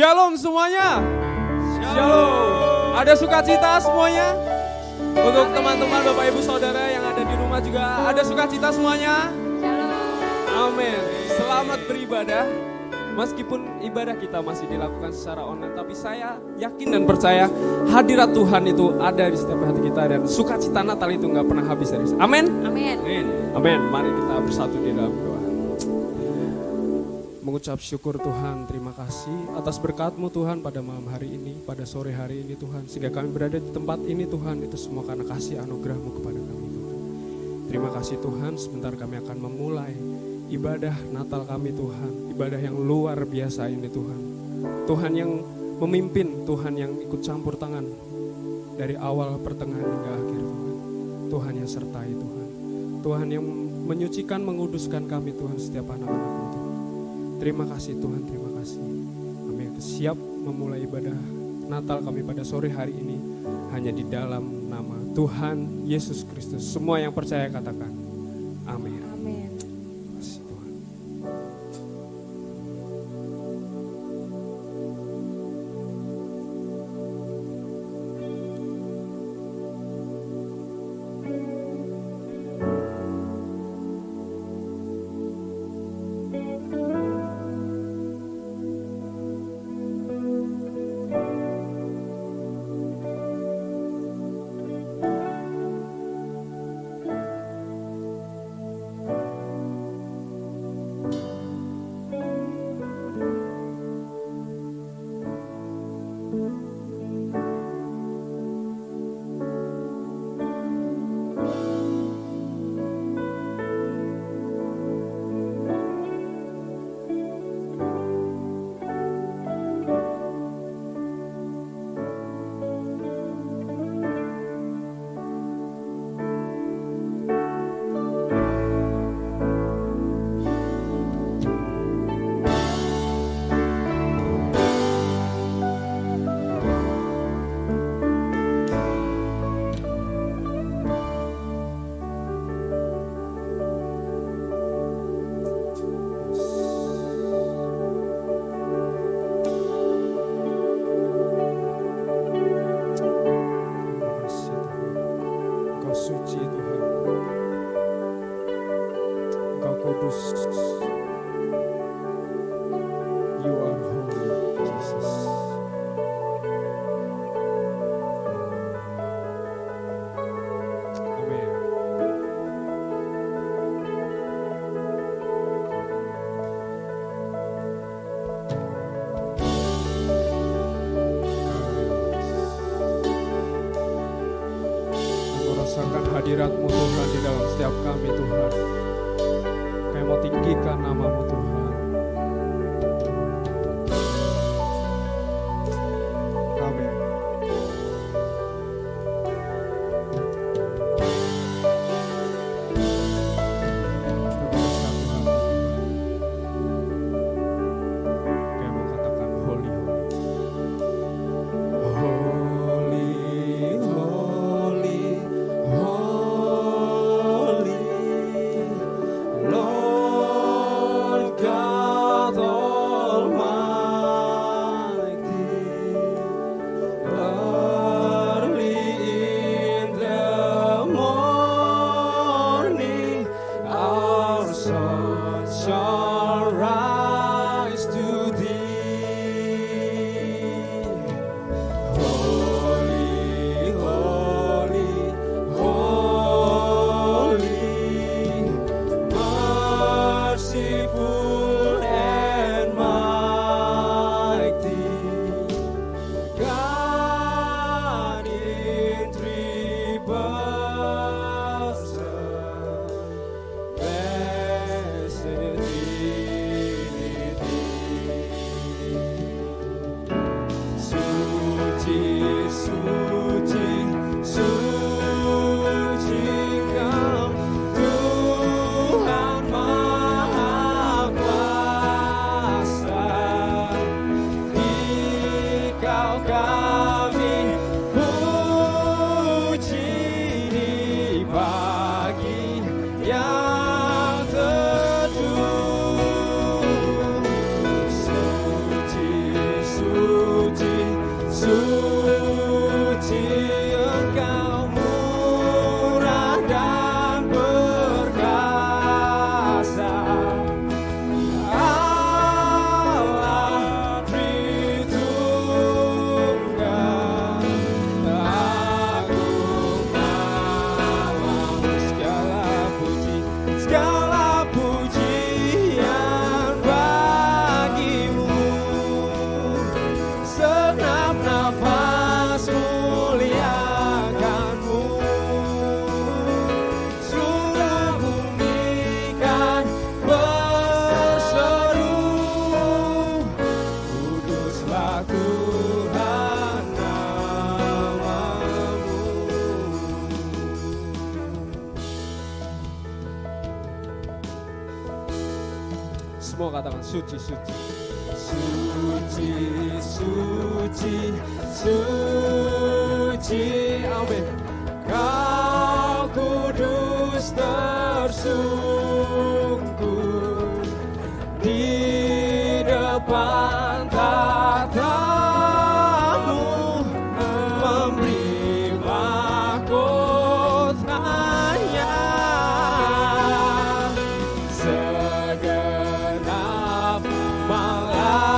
Shalom semuanya. Shalom. Ada sukacita semuanya? Untuk teman-teman Bapak Ibu Saudara yang ada di rumah juga ada sukacita semuanya? Amin. Selamat beribadah. Meskipun ibadah kita masih dilakukan secara online, tapi saya yakin dan percaya hadirat Tuhan itu ada di setiap hati kita dan sukacita Natal itu nggak pernah habis dari. Amin. Amin. Amin. Mari kita bersatu di dalam doa. Mengucap syukur Tuhan, terima kasih atas berkat-Mu Tuhan pada malam hari ini, pada sore hari ini Tuhan. Sehingga kami berada di tempat ini Tuhan, itu semua karena kasih anugerah-Mu kepada kami Tuhan. Terima kasih Tuhan, sebentar kami akan memulai ibadah Natal kami Tuhan. Ibadah yang luar biasa ini Tuhan. Tuhan yang memimpin, Tuhan yang ikut campur tangan dari awal pertengahan hingga akhir Tuhan. Tuhan yang sertai Tuhan. Tuhan yang menyucikan, menguduskan kami Tuhan, setiap anak-anak-Mu Tuhan. Terima kasih Tuhan, terima kasih. Kami siap memulai ibadah Natal kami pada sore hari ini hanya di dalam nama Tuhan Yesus Kristus. Semua yang percaya katakan amin. Amin. Terima kasih Tuhan. Suci Tuhan, Engkau kudus, You are holy, Jesus. Amin. Rasakan hadirat-Mu Tuhan di dalam setiap kami Tuhan. Kami mau tinggikan nama-Mu Tuhan. Amin. Kami bersatu hati. Kami mau katakan holy, holy. Holy, holy, Lord God. semua katakan suci, suci. Suci, suci, suci, amin. Kau kudus tersungkur di depan tatamu, memberi mahkotanya. Segenap malaikat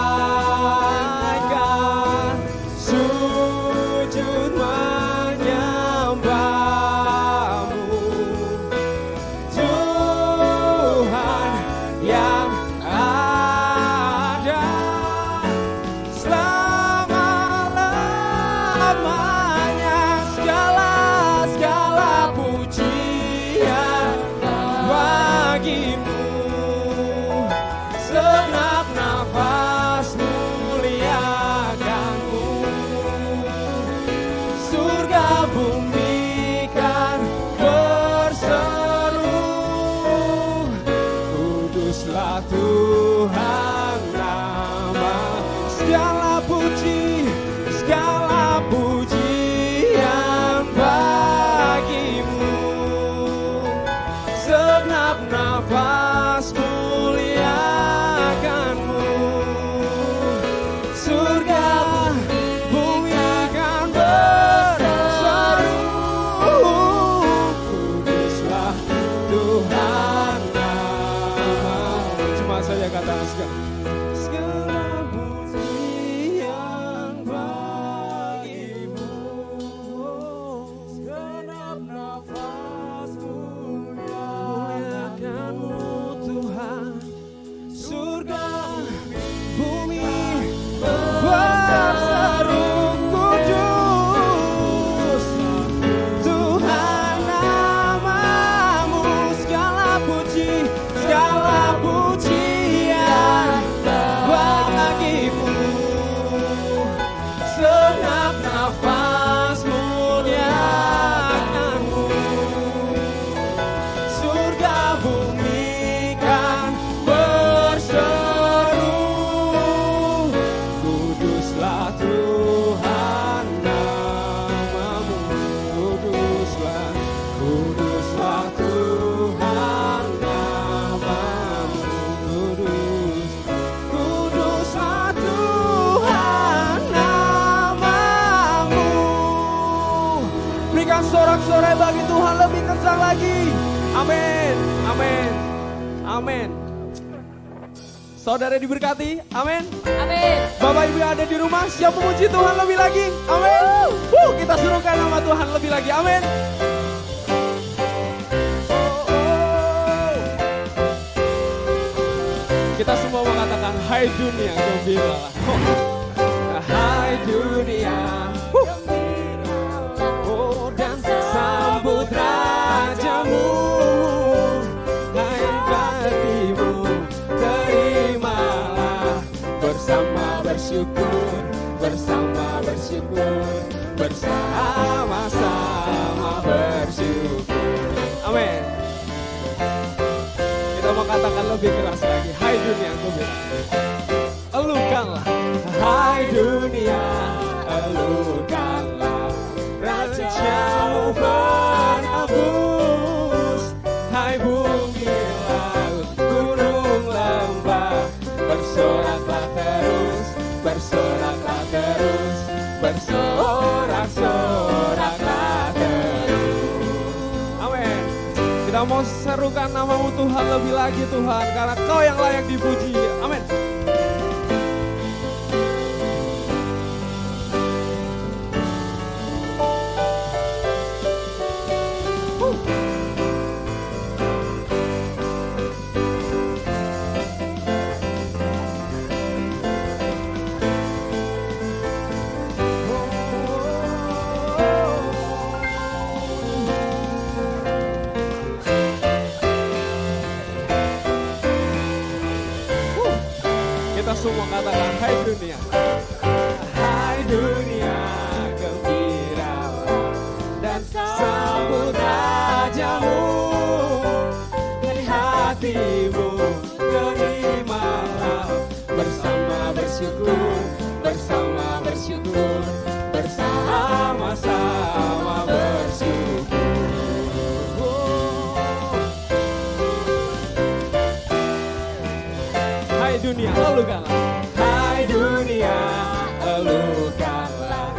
sujud menyembahmu, Tuhan yang ada selama-lamanya. Segala pujian bagimu, segenap nafas muliakanmu. Surga bumi kan berseru, kuduslah Tuhan nama. Segala pujian bagimu, segenap nafas muliakanmu. Surga bumi kan berseru, kuduslah Tuhan namamu. Cuma saja katakan segala pujian bagimu, segenap nafas muliakanmu Tuhan. Surga bumi berseru, kudus Tuhan namamu. Segala pujian bagimu, segenap nafas muliakanmu. Surga bumi kan berseru, kuduslah Tuhan namamu. Kuduslah Tuhan namamu. Kuduslah Tuhan namamu. Berikan sorak-sorai bagi Tuhan lebih kencang lagi. Amin, amin, amin. Saudara diberkati, amin. Amin. Bapak Ibu yang ada di rumah, siap memuji Tuhan lebih lagi, amin. Kita suruhkan nama Tuhan lebih lagi, amin. Kita semua mengatakan, hai dunia gembiralah. Hai dunia gembiralah, oh dan sambut rajamu. Hai hatimu, terimalah bersama bersyukur, bersama-sama bersyukur. Amin. Kita mau katakan lebih keras lagi, hai dunia gembiralah. Elukanlah, hai dunia, elukanlah, rajamu menebus. Hai bumi, laut, gunung, lembah, bersoraklah terus, bersorak-soraklah terus. Amin. Kita mau serukan namamu Tuhan lebih lagi Tuhan, karena Kau yang layak dipuji. Amin. Kita semua katakan, hai dunia, hai dunia gembiralah, dan sambut rajamu. Dari hatimu terima bersyukur, bersama bersyukur, bersama-sama bersyukur. Hai dunia, elukanlah. Hai dunia, elukanlah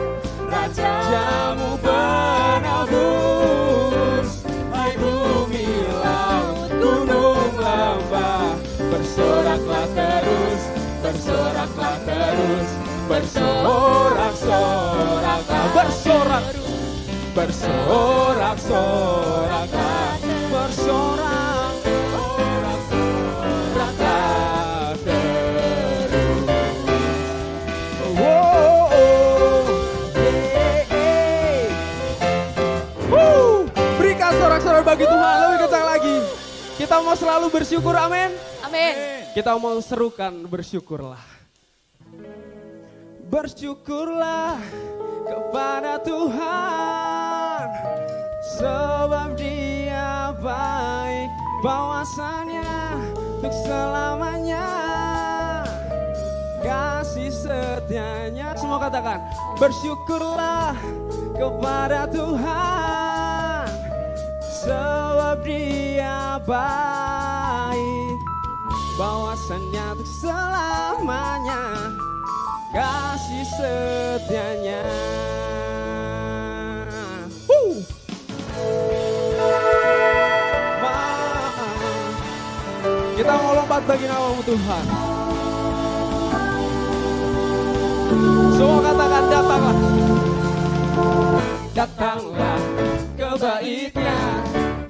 Rajamu penebus. Hai bumi, laut, gunung, lembah, bersoraklah terus, bersoraklah terus, bersorak-soraklah, bersorak, bersorak-soraklah, bersorak-soraklah terus. Wow, berikan sorak-sorak bagi Tuhan lebih kencang lagi. Kita mau selalu bersyukur, amin. Amin. Kita mau serukan bersyukurlah. Bersyukurlah kepada Tuhan, sebab Dia baik, bahwasanya untuk selamanya kasih setianya. Semua katakan, bersyukurlah kepada Tuhan, sebab Dia baik, bahwasanya untuk selamanya kasih setianya. Kita mau lompat bagi nama-Mu Tuhan. Semua katakan, datanglah. Datanglah ke bait-Nya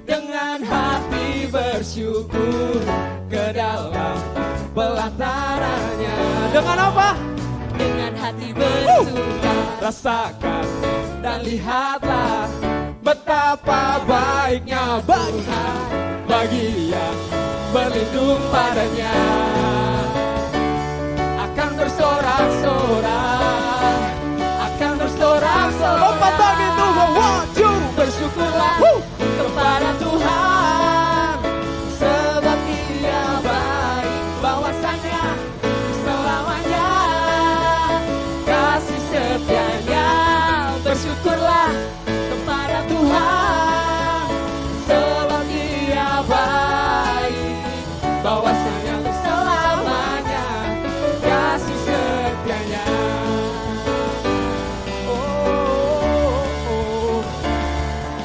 dengan hati bersyukur, ke dalam pelatarannya. Dengan apa? Dengan hati bersuka. Rasakan dan lihatlah betapa baiknya Tuhan bagi yang berlindung padanya. Akan bersorak-sorak, akan bersorak-sorak. Lompat bagi Tuhan, wajib bersyukurlah kepada Tuhan, sebab Dia baik, bahwasanya selamanya kasih setianya. Bersyukurlah kepada Tuhan, sebab Dia baik, bahwasanya untuk selamanya kasih setianya.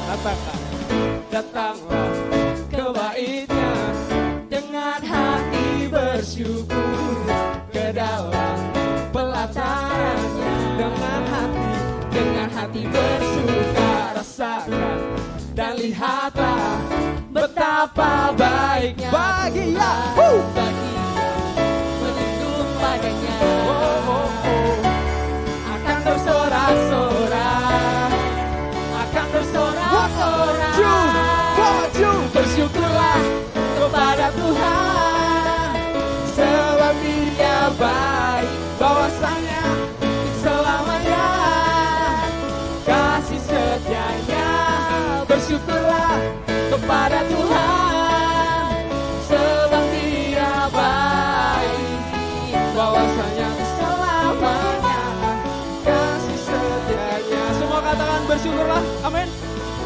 Datanglah, datanglah ke bait-Nya dengan hati bersyukur, ke dalam pelatarannya. Dengan hati bersuka, rasakan dan lihatlah betapa baiknya bagi yang berlindung padanya. Akan bersorak-sorak, akan bersorak-sorak. Bersyukurlah kepada Tuhan, sebab Dia baik, bahwasanya selamanya kasih setianya. Bersyukurlah kepada Tuhan, sebab Dia baik, bahwasanya selamanya kasih setianya. Semua katakan bersyukurlah, amin.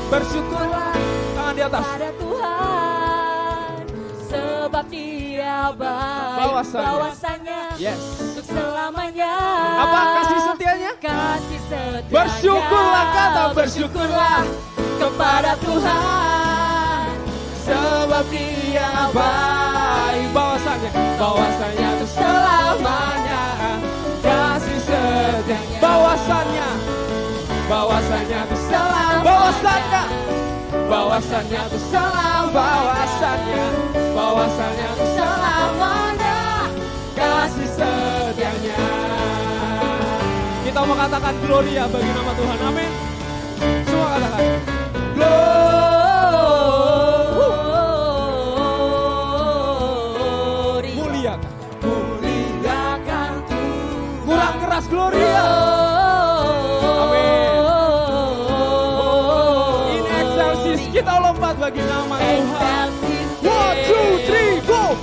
Bersyukurlah, tangan di atas. Pada Tuhan, sebab Dia baik, bahwasanya Yes. untuk selamanya. Apa kasih setianya? Kasih setianya. Bersyukurlah, kata bersyukurlah kepada Tuhan, sebab Dia baik, bahwasanya untuk selamanya kasih setianya. Bahwasanya untuk selamanya, bahwasanya untuk selamanya kasih setianya. Kita mau katakan gloria bagi nama Tuhan, amin. Semua katakan Glory. Muliakan Tuhan. Kurang keras, gloria. Amin. In excelsis, kita lompat bagi nama Tuhan. 1, 2, 3, go.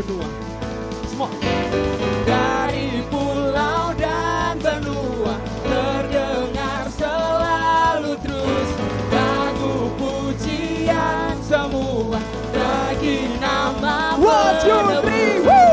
benua. Semua. Dari pulau dan benua terdengar selalu terus lagu pujian semua bagi nama 1, 2, 3, woo!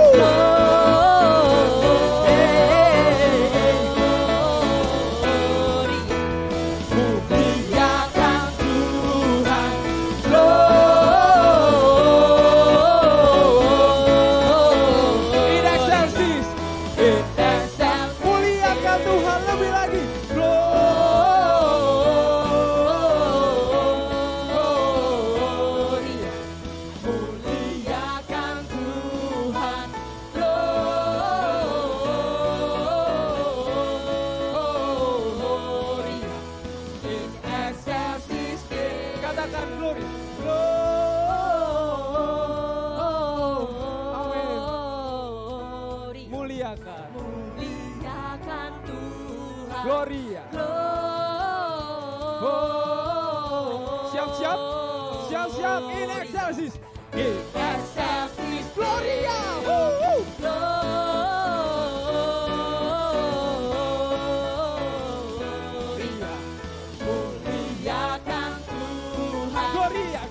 Muliakan Tuhan. Gloria. Siap-siap. Siap-siap. In excelsis. In excelsis. Gloria. Gloria. Muliakan Tuhan. Gloria.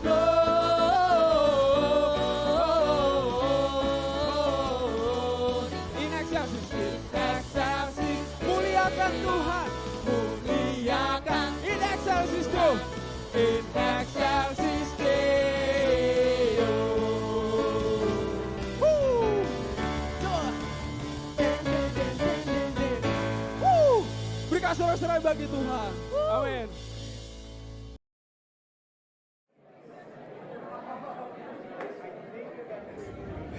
In excelsis. In excelsis. Muliakan Tuhan. Muliakan. In excelsis Deo. In excelsis Deo. Woo. Coba. Woo. Berikan sorak-sorai bagi Tuhan. Amin.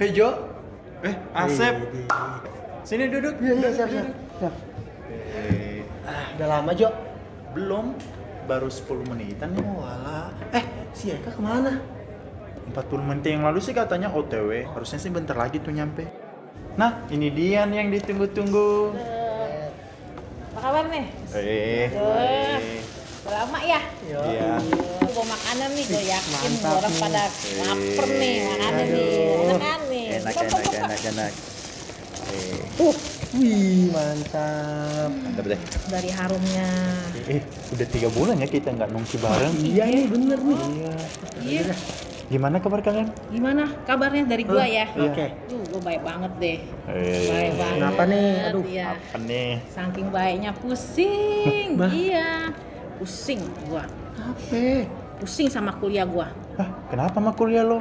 Hei Jo. Asep. Sini duduk. Iya, siap. Udah lama, Jo? Belum. Baru 10 menitan nih. Oh, alah. Si Eka kemana? 40 menit yang lalu sih katanya OTW. Harusnya sih bentar lagi tuh nyampe. Nah, ini dia nih yang ditunggu-tunggu. Apa kabar nih? Udah lama ya? Iya. Gue makanan nih, gue yakin Mantap orang nih. pada lapar nih makanan nih. Enak nih. Enak. Wih, mantap. Mantap deh. Dari harumnya. Udah 3 bulan ya kita nggak nongki bareng. Iya nih, bener nih. Iya. Gimana kabar kalian? Gimana kabarnya dari gua ya? Oke. Gue baik banget deh. Baik banget. Kenapa nih? Aduh. Iya. Apa nih? Saking baiknya pusing. Iya. Pusing gua. Apa? Pusing sama kuliah gua. Hah, kenapa sama kuliah lo?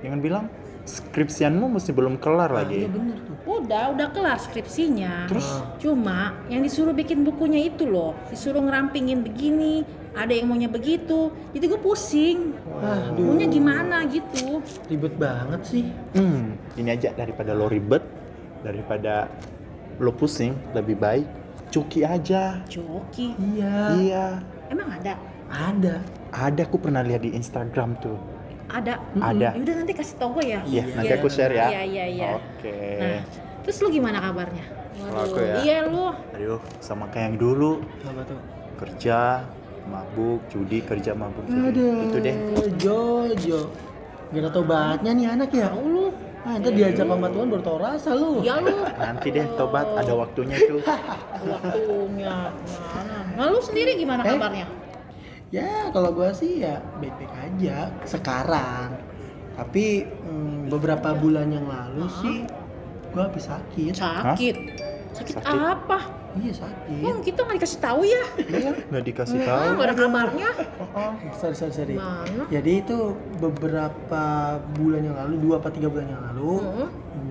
Jangan bilang skripsianmu mesti belum kelar lagi. Iya bener tuh. Udah kelar skripsinya. Terus? Cuma yang disuruh bikin bukunya itu loh, disuruh ngerampingin begini, ada yang maunya begitu. Jadi gue pusing. Aduh. Maunya gimana gitu. Ribet banget sih. Ini aja daripada lo ribet, daripada lo pusing, lebih baik cuki aja. Joki. Iya. Emang ada? Ada, aku pernah lihat di Instagram tuh. Ada. Ada. Yaudah nanti kasih tau gue ya. Iya, nanti aku share ya. Iya. Oke. Nah, terus lu gimana kabarnya? Kalau aku ya? Iya lu. Aduh, sama kayak yang dulu. Apa tuh? Kerja, mabuk, judi, kerja, mabuk, judi. Aduh, Itu deh. Jo. Gak ada tobatnya nih anak ya? Tahu lu. Ntar diajak sama Tuhan baru tau rasa lu. Iya lu. Nanti deh tobat, ada waktunya tuh. Waktunya. Nah, lu sendiri gimana kabarnya? Ya kalau gua sih ya baik-baik aja sekarang. Tapi beberapa bulan yang lalu sih gua habis sakit. Sakit. Sakit Sakit? apa? Iya sakit. Kita nggak dikasih tahu ya? Iya. Nggak dikasih tahu. Nggak ada kabarnya. Sorry. Mana? Jadi itu beberapa bulan yang lalu, 2 apa 3 bulan yang lalu,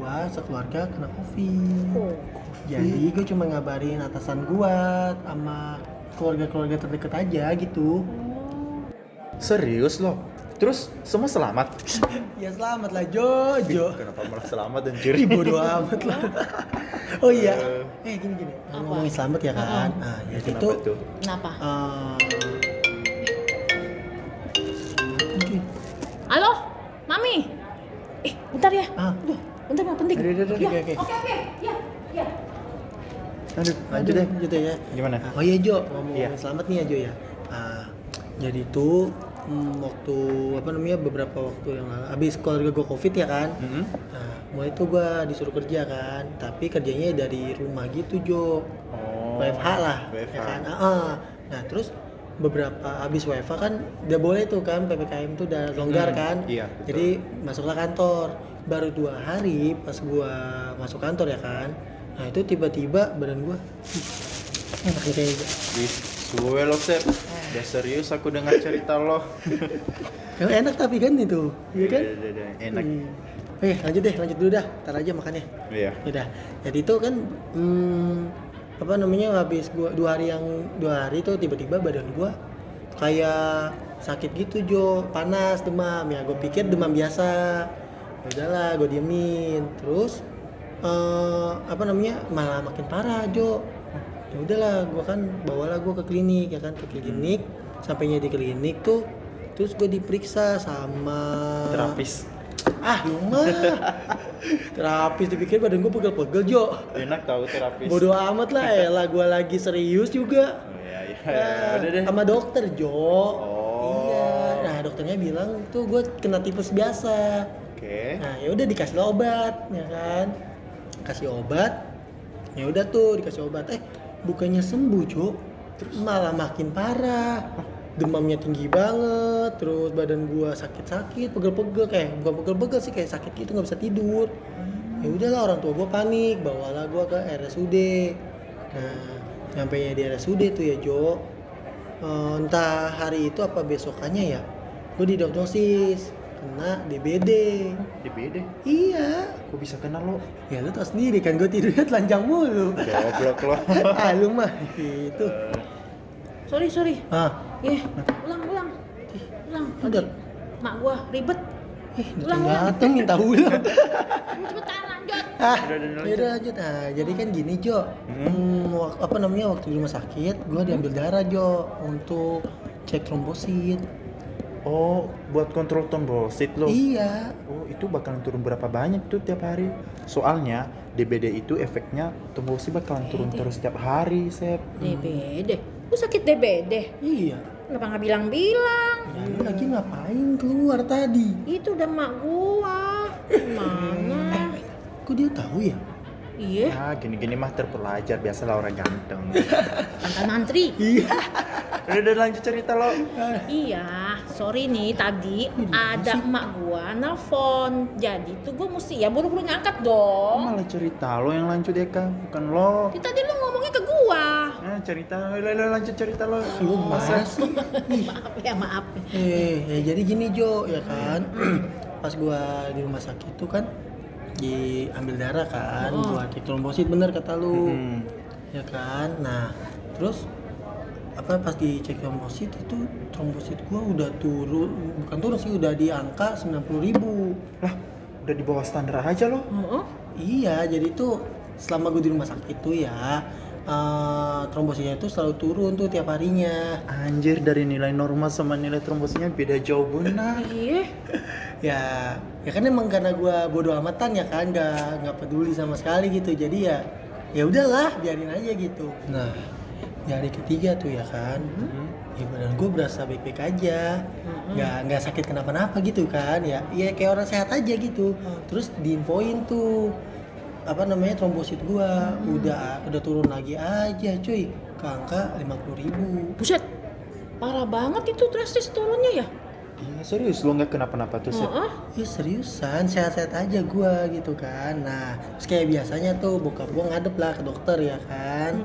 gua sekeluarga kena COVID. Oh. Jadi gue cuma ngabarin atasan gua sama keluarga-keluarga terdekat aja gitu. Serius loh? Terus semua selamat? Ya selamat lah Jo. Kenapa malah selamat anjir? Ih, bodo amat lah. Oh iya. Gini. Ngomongin selamat ya kan. Nah, jadi Kenapa itu tuh? Kenapa? Mungkin. Halo, Mami. Bentar ya. Aduh, Bentar, penting. Aduh. Ya, Oke. Oke. Ya. Aduh, lanjut deh. Lanjut ya. Gimana? Oh iya Jo, ngomongin Iya. selamat nih ya Jo ya. Jadi tuh waktu beberapa waktu yang lalu habis keluarga gue covid ya kan. Nah mulai itu gue disuruh kerja kan, tapi kerjanya dari rumah gitu Jo. WFH lah WFH. ya kan. Nah terus beberapa habis WFH kan udah boleh tuh kan, PPKM tuh udah longgar kan. Iya, betul. Jadi masuklah kantor. Baru 2 hari pas gua masuk kantor ya kan. Nah itu tiba-tiba badan gua enak nih kayaknya. Ih, suwe lo Sep. Udah serius aku dengar cerita lo. Kan enak tapi kan itu, iya kan? Udah, enak. Lanjut dulu dah. Ntar aja makannya. Iya. Udah. Jadi itu kan habis gua 2 hari itu tiba-tiba badan gua kayak sakit gitu Jo, panas, demam. Ya gua pikir demam biasa. Ya udahlah, gua diemin. Terus malah makin parah Jo. Ya udahlah, bawalah gua ke klinik ya kan, ke klinik. Sampainya di klinik tuh terus gua diperiksa sama Terapis. Lumah. Terapis dipikir badan gue pegel-pegel Jo. Enak tahu terapis. Bodoh amat lah, elah gue lagi serius juga. Iya. Udah deh. Sama dokter Jo. Oh. Iya. Nah dokternya bilang tuh gue kena tipes biasa. Oke. Nah ya udah dikasih obat ya kan. Kasih obat. Ya udah tuh dikasih obat. Bukannya sembuh Jo. Terus malah makin parah. Demamnya tinggi banget, terus badan gua sakit-sakit, pegel-pegel, bukan pegel-pegel sih, kayak sakit gitu, nggak bisa tidur. Ya udahlah, orang tua gua panik, bawalah gua ke RSUD. Nah, nyampainya di RSUD tuh ya Jo, entah hari itu apa besokannya ya, gua didiagnosis kena DBD. DBD? Iya. Kok bisa kenal lo? Ya lu tau sendiri kan, gua tidurnya telanjang mulu. Goblok lo. Lu mah gitu. Sorry. Ulang. Ada. Mak gua ribet. Datang minta ulang. Cepetan lanjut. Udah lanjut. Jadi kan gini Jo. Waktu di rumah sakit, gua diambil darah Jo untuk cek trombosit. Oh, buat kontrol trombosit lo? Iya. Oh, itu bakalan turun berapa banyak tuh tiap hari? Soalnya DBD itu efeknya trombosit bakalan turun terus tiap hari, Sep. DBD. Lu sakit DBD? Iya. Kenapa nggak bilang-bilang? Ya lu lagi ngapain keluar tadi? Itu udah mak gua. Mana? Kok dia tahu ya? Iya. Ah, gini-gini mah terpelajar, biasalah orang ganteng. Mantan mantri. Iya. Udah lanjut cerita lo. Iya, sorry nih tadi ada emak gua nelfon. Jadi tuh gua mesti ya buru-buru ngangkat dong. Malah cerita lo yang lanjut ya kan, bukan lo. Tadi lu ngomongnya ke gua. Cerita lo lanjut cerita lo. Lu marah sih. Maaf. Jadi gini Jo, ya kan. Pas gua di rumah sakit itu kan diambil darah kan, buat cek trombosit, bener kata lu. Ya kan. Nah, terus pas dicek trombosit itu trombosit gua udah bukan turun sih, udah di angka 90.000. Lah, udah di bawah standar aja lo. Iya, jadi tuh selama gue di rumah sakit tuh ya trombositnya itu selalu turun tuh tiap harinya. Anjir, dari nilai normal sama nilai trombositnya beda jauh benar. Iya. ya kan emang karena gue bodo amatan ya kan, nggak peduli sama sekali gitu. Jadi ya udahlah, biarin aja gitu. Nah, di hari ketiga tuh ya kan, ya badan gue berasa baik-baik aja, nggak sakit kenapa-napa gitu kan, ya kayak orang sehat aja gitu. Terus diinfoin tuh trombosit gue udah turun lagi aja cuy, ke angka 50.000. Buset, parah banget itu drastis turunnya ya. Iya, serius lo nggak kenapa-napa tuh, Sep? Ya seriusan, sehat-sehat aja gue gitu kan. Nah, terus kayak biasanya tuh bokap gue ngadep lah ke dokter ya kan.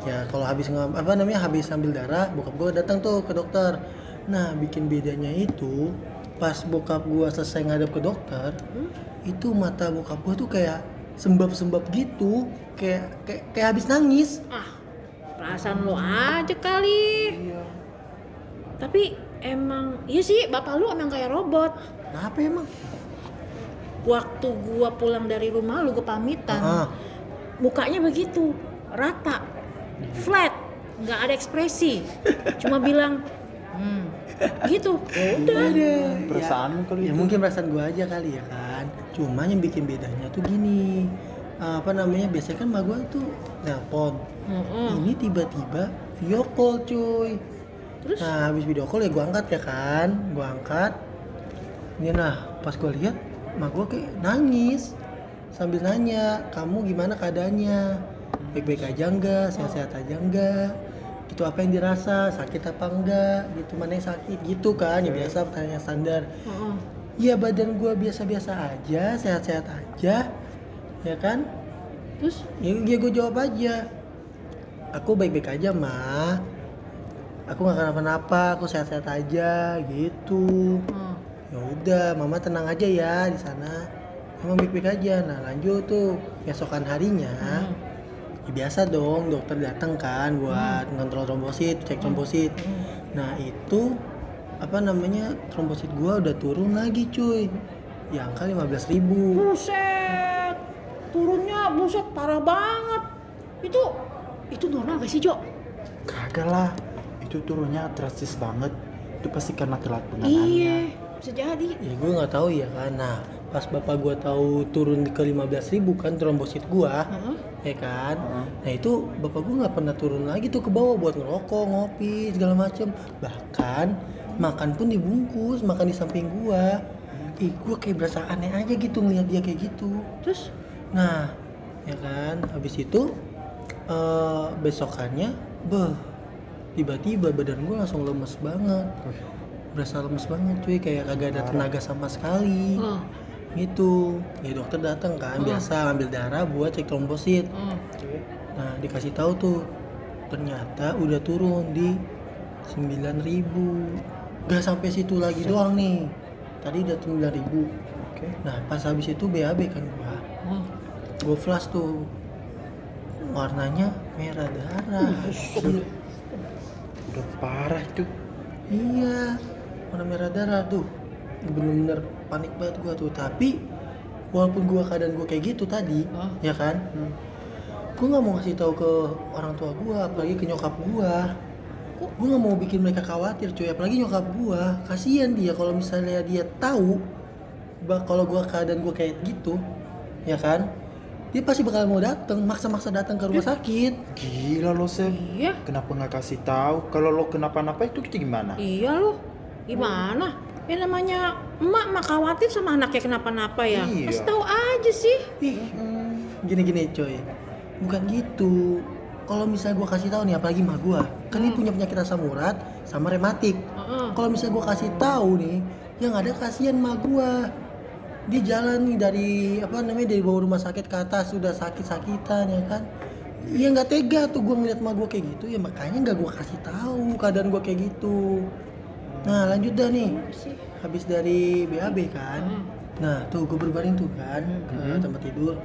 Ya kalau habis ambil darah, bokap gue datang tuh ke dokter. Nah, bikin bedanya itu pas bokap gue selesai ngadep ke dokter, itu mata bokap gue tuh kayak sembab-sembab gitu, kayak habis nangis. Perasaan lo aja kali. Iya. Tapi emang iya sih, bapak lu emang kayak robot. Kenapa emang? Waktu gua pulang dari rumah lu, gua pamitan, mukanya begitu, rata, flat, nggak ada ekspresi, cuma bilang gitu. Udah. Perasaanmu kali Ya itu. mungkin perasaan gue aja kali ya kan. Cuma yang bikin bedanya tuh gini, biasanya kan emak gue tuh nelpon, ini tiba-tiba video call cuy. Terus? Nah habis video call ya gue angkat ya kan, gue angkat. Ini nah pas gue lihat, mak gue kayak nangis sambil nanya, kamu gimana keadaannya? Baik-baik aja enggak? Sehat-sehat aja enggak? Gitu, apa yang dirasa? Sakit apa enggak? Gitu, mana yang sakit? Gitu kan, ya biasa pertanyaan standar. Heeh. Iya badan gue biasa-biasa aja, sehat-sehat aja, ya kan? Terus? Ya gue jawab aja, aku baik-baik aja mah, aku nggak kenapa-napa, aku sehat-sehat aja, gitu. Ya udah, mama tenang aja ya di sana, emang baik-baik aja. Nah lanjut tuh, besokan harinya, ya biasa dong, dokter datang kan buat ngontrol trombosit, cek trombosit. Nah itu apa namanya, trombosit gua udah turun lagi cuy, ya angka 15.000. Buset, turunnya buset parah banget. Itu normal gak sih Jo? Kagak lah, itu turunnya drastis banget. Itu pasti karena telat Iya, penanganannya. bisa jadi. Ya gue nggak tahu ya kan. Nah pas bapak gua tahu turun ke 15.000 kan trombosit gua, ya kan. Nah itu bapak gua nggak pernah turun lagi tuh ke bawah buat ngerokok, ngopi segala macem. Bahkan makan pun dibungkus, makan di samping gua. Gua kayak berasa aneh aja gitu ngeliat dia kayak gitu. Terus? Nah ya kan, habis itu besokannya tiba-tiba badan gue langsung lemes banget, berasa lemes banget cuy, kayak kagak ada tenaga sama sekali gitu. Ya dokter datang kan, biasa ambil darah buat cek trombosit. Nah dikasih tahu tuh ternyata udah turun di 9.000. Gak sampai situ lagi doang nih, tadi udah 9.000. Nah pas habis itu BAB kan gue flash tuh, warnanya merah darah. Udah parah itu. Iya, warna merah darah tuh, bener-bener panik banget gua tuh. Tapi walaupun gua keadaan gua kayak gitu tadi, ya kan, gua nggak mau ngasih tahu ke orang tua gua, apalagi ke nyokap gua. Gua nggak mau bikin mereka khawatir cuy, apalagi nyokap gua. Kasian dia kalau misalnya dia tahu kalau gua keadaan gua kayak gitu, ya kan, dia pasti bakal mau datang, maksa-maksa datang ke rumah sakit. Gila lo Sep. Iya. Kenapa nggak kasih tahu? Kalau lo kenapa-napa itu kita gimana? Iya loh. Gimana? Ya namanya emak khawatir sama anaknya kenapa-napa ya. Iya. Kasih tahu aja sih. Ih, gini-gini coy, bukan gitu. Kalau misalnya gue kasih tahu nih, apalagi mah gue, kan dia punya penyakit asam urat sama rematik. Kalau misalnya gue kasih tahu nih, yang ada kasihan mah gue. Dia jalan nih dari bawah rumah sakit ke atas sudah sakit-sakitan ya kan. Ya nggak tega tuh gue ngeliat mah gue kayak gitu, ya makanya nggak gue kasih tahu keadaan gue kayak gitu. Nah lanjut dah nih, habis dari BAB kan. Nah tuh gue berbaring tuh kan ke tempat tidur.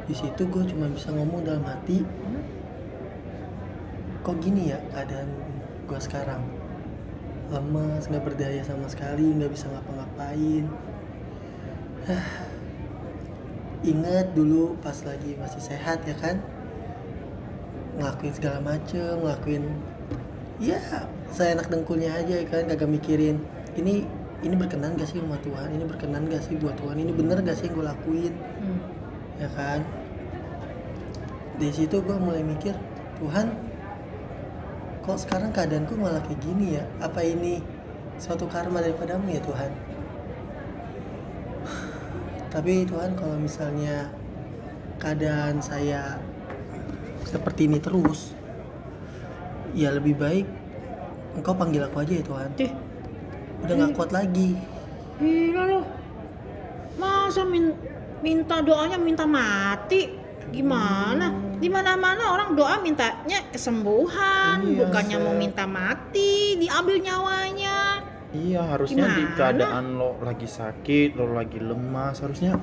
Di situ gue cuma bisa ngomong dalam hati, kok gini ya keadaan gue sekarang, lemes, nggak berdaya sama sekali, nggak bisa ngapa-ngapain. Ingat dulu pas lagi masih sehat ya kan, ngelakuin segala macem, ngelakuin ya seenak dengkulnya aja ya kan, kagak mikirin ini berkenan gak sih sama Tuhan, ini berkenan gak sih buat Tuhan, ini bener gak sih yang gue lakuin, ya kan. Dari situ gue mulai mikir, Tuhan kok sekarang keadaanku malah kayak gini ya, apa ini suatu karma daripadamu ya Tuhan. Tapi Tuhan kalau misalnya keadaan saya seperti ini terus, ya lebih baik Engkau panggil aku aja ya Tuhan. Udah gak kuat lagi. Gila loh. Masa minta doanya minta mati? Gimana? Di mana-mana orang doa mintanya kesembuhan, Iya, bukannya mau Sep. minta mati, diambil nyawanya. Iya, harusnya di Gimana? keadaan lo lagi sakit, lo lagi lemas, harusnya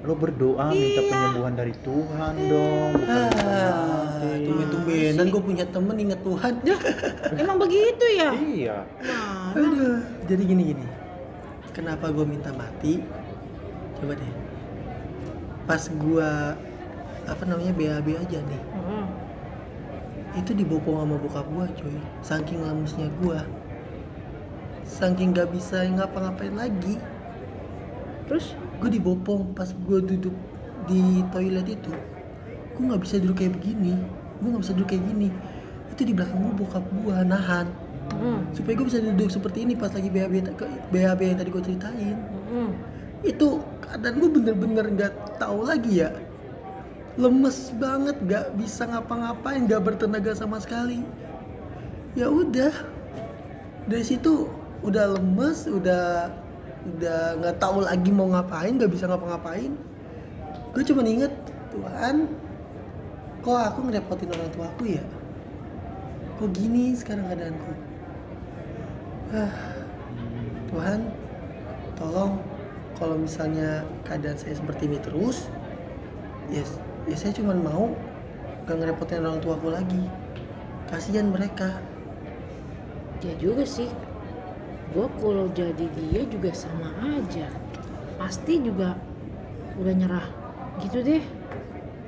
lo berdoa minta penyembuhan dari Tuhan dong, bukan minta mati. Tumben-tumbenan gue punya temen inget Tuhan. Emang begitu ya? Iya. Nah, Aduh, jadi gini. Kenapa gue minta mati? Coba deh. Pas gue BAB aja nih. Itu dibopong sama bokap gue cuy. Saking lemesnya gue. Saking gak bisa ngapa-ngapain lagi. terus? Gue dibopong pas gue duduk di toilet itu. Gue gak bisa duduk kayak begini. Gue gak bisa duduk kayak gini. Itu di belakang gue bokap gue nahan. supaya gue bisa duduk seperti ini pas lagi BHB yang tadi gue ceritain. Itu keadaan gue bener-bener nggak tahu lagi ya, lemes banget, nggak bisa ngapa-ngapain, nggak bertenaga sama sekali. Ya udah, dari situ udah lemes, udah nggak tahu lagi mau ngapain, nggak bisa ngapa-ngapain. Gue cuma inget, Tuhan, kok aku ngerepotin orang tua aku ya? Kok gini sekarang keadaanku? Tuhan, tolong kalau misalnya keadaan saya seperti ini terus, ya saya cuma mau gak ngerepotin orang tua aku lagi. Kasihan mereka. Ya juga sih. Gue kalau jadi dia juga sama aja. Pasti juga udah nyerah gitu deh.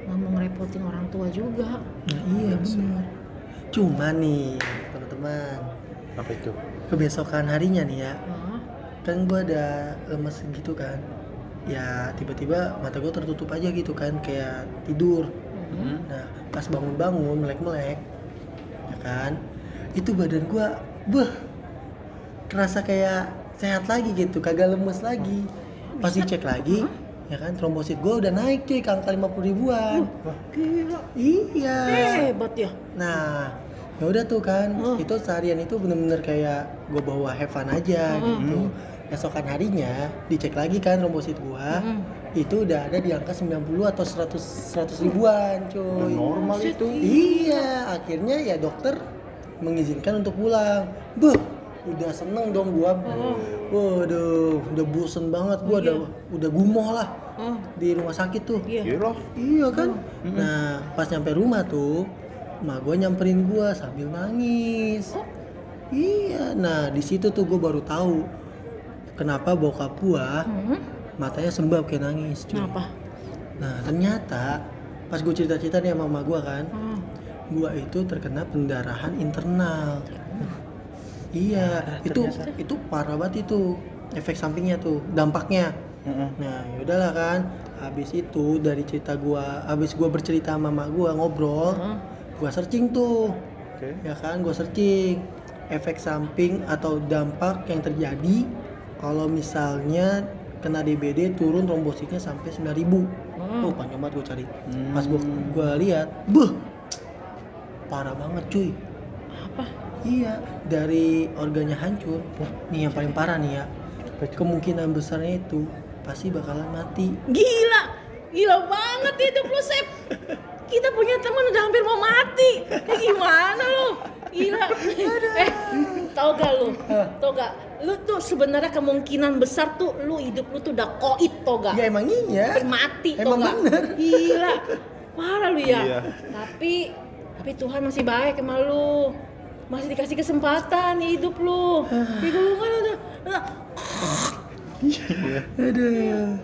Gak mau ngerepotin orang tua juga. Nah iya benar. Cuma nih teman-teman, Apa itu? kebesokan harinya nih ya, Hah? kan gue ada lemes gitu kan, ya tiba-tiba mata gue tertutup aja gitu kan, kayak tidur. Nah pas bangun-bangun melek-melek ya kan, itu badan gue kerasa kayak sehat lagi gitu, kagak lemes lagi. Pas dicek lagi ya kan, trombosit gue udah naik cuy ke angka 50 ribuan. Gila. Iya. Hebat ya. Nah, ya udah tuh kan, itu seharian itu bener-bener kayak gue bawa have fun aja gitu. Besokan harinya dicek lagi kan trombosit gua, itu udah ada di angka 90 atau 100 ribuan cuy. Normal itu. Iya, akhirnya ya dokter mengizinkan untuk pulang. Udah seneng dong gua. Waduh, udah bosen banget gua, udah gumoh lah di rumah sakit tuh. Iya. Iya kan? Nah, pas nyampe rumah tuh, emak gue nyamperin gue sambil nangis. Iya, nah di situ tuh gue baru tahu kenapa bokap gue matanya sembab kayak nangis. Cuy. Kenapa? Nah ternyata pas gue cerita-cerita nih sama emak gue kan, gue itu terkena pendarahan internal. Iya, itu parah banget itu efek sampingnya tuh, dampaknya. Nah yaudahlah kan, habis itu dari cerita gua, habis gua bercerita sama mama gua ngobrol, gua searching tuh, ya kan, gua searching efek samping atau dampak yang terjadi kalau misalnya kena DBD turun trombositnya sampai 9.000. Oh panjang banget gua cari. Pas gua lihat, parah banget cuy. Apa? Iya, dari organnya hancur. Nih yang paling parah nih ya, kemungkinan besarnya itu pasti bakalan mati. Gila banget hidup lu, Sep. Kita punya teman udah hampir mau mati. Gimana lu? Gila. Tau gak? Lu tuh sebenarnya kemungkinan besar tuh lu hidup lu tuh udah koit, tau gak? Ya emang iya. Hampir mati, tau Emang gak? bener. Gila. Parah lu ya. Iya. Tapi Tuhan masih baik sama lu. Masih dikasih kesempatan hidup lu. Hidup lu kan udah Aduh.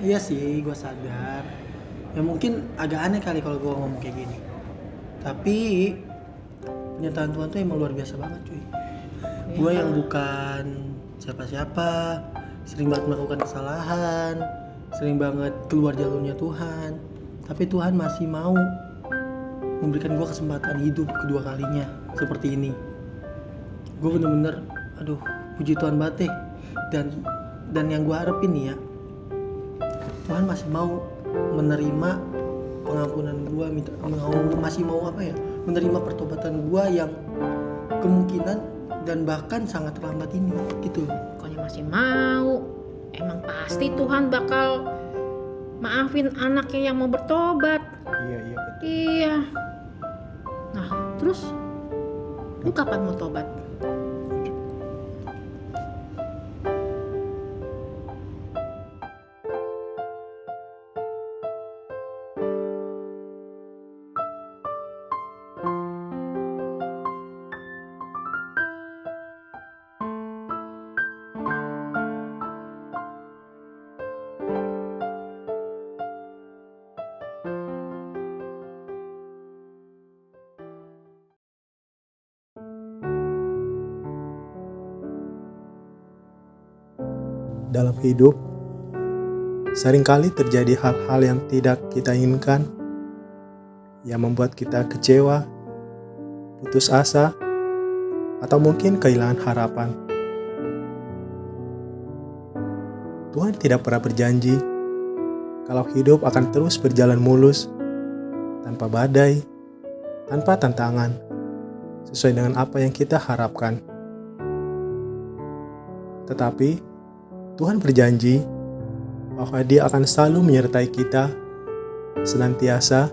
Iya sih, gue sadar. Ya mungkin agak aneh kali kalau gue ngomong kayak gini. Tapi pernyataan Tuhan tuh emang luar biasa banget cuy. Gue yang bukan siapa-siapa, sering banget melakukan kesalahan, sering banget keluar jalurnya Tuhan. Tapi Tuhan masih mau memberikan gue kesempatan hidup kedua kalinya seperti ini. Gue bener-bener, aduh, puji Tuhan banget deh. Dan yang gue harapin nih ya, Tuhan masih mau menerima pengampunan gue, masih mau menerima pertobatan gue yang kemungkinan dan bahkan sangat terlambat ini gitu. Pokoknya masih mau. Emang pasti Tuhan bakal maafin anaknya yang mau bertobat. Iya betul. Iya. Nah, terus lu kapan mau tobat? Dalam hidup, seringkali terjadi hal-hal yang tidak kita inginkan, yang membuat kita kecewa, putus asa, atau mungkin kehilangan harapan. Tuhan tidak pernah berjanji kalau hidup akan terus berjalan mulus, tanpa badai, tanpa tantangan, sesuai dengan apa yang kita harapkan. Tetapi Tuhan berjanji bahwa Dia akan selalu menyertai kita senantiasa,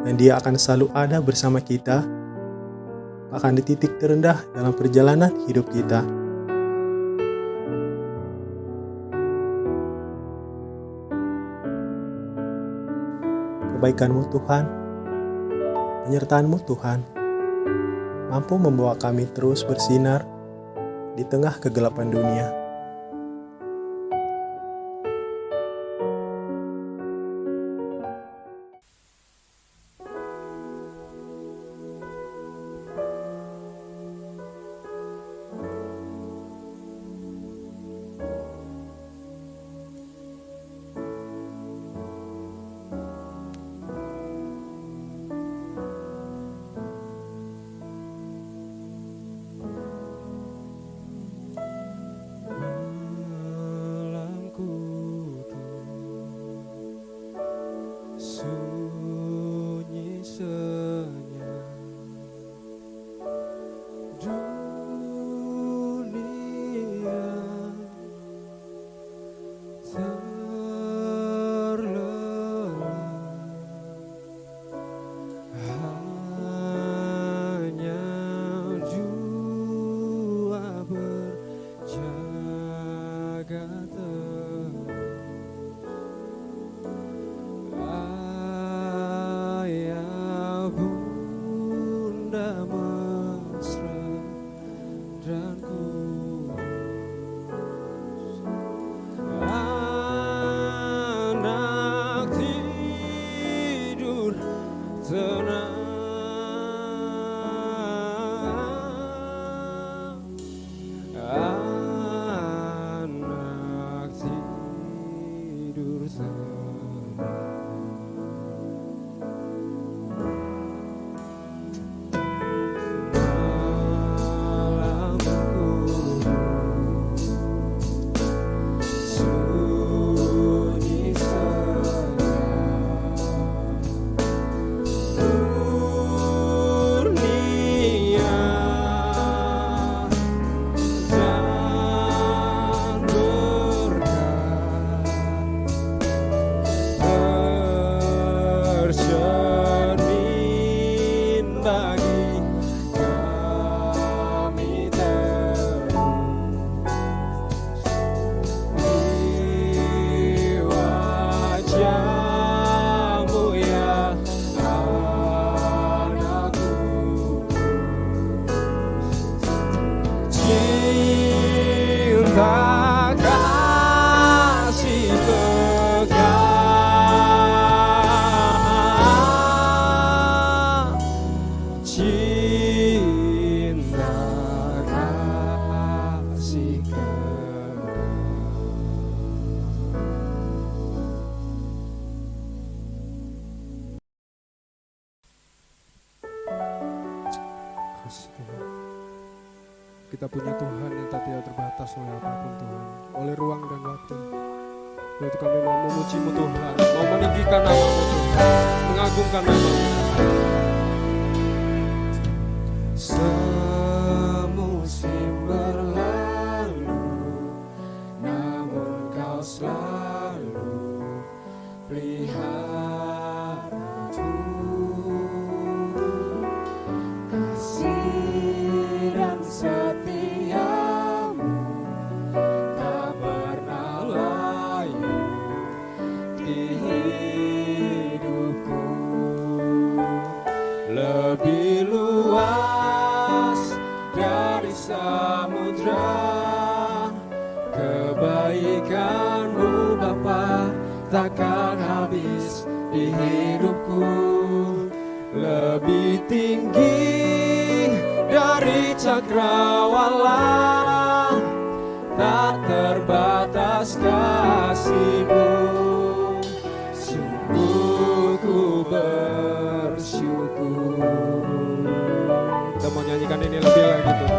dan Dia akan selalu ada bersama kita, bahkan di titik terendah dalam perjalanan hidup kita. Kebaikan-Mu Tuhan, penyertaan-Mu Tuhan, mampu membawa kami terus bersinar di tengah kegelapan dunia. Sunyi senyap dunia terlelap, hanya jua berjaga terus. Ayah bunda mesra dan kudus, anak tidur tenang, anak tidur tenang. Cinta kasih pegang, cinta kasih Kita punya Tuhan yang tak tidak terbatas oleh apapun Tuhan, oleh ruang dan waktu. Untuk kami mau memuji-Mu Tuhan, mau meninggikan nama-Mu Tuhan, mengagungkan nama-Mu. Semusim berlalu, namun Kau selalu peliharaku. Kasih dan setiamu tak pernah layu di hidupku. Lebih luas dari samudra, kebaikan-Mu Bapa takkan habis di hidupku. Lebih tinggi dari cakrawala, tak terbatas kasih-Mu. Sungguh ku bersyukur. Kita mau nyanyikan ini lebih lagi Tuhan.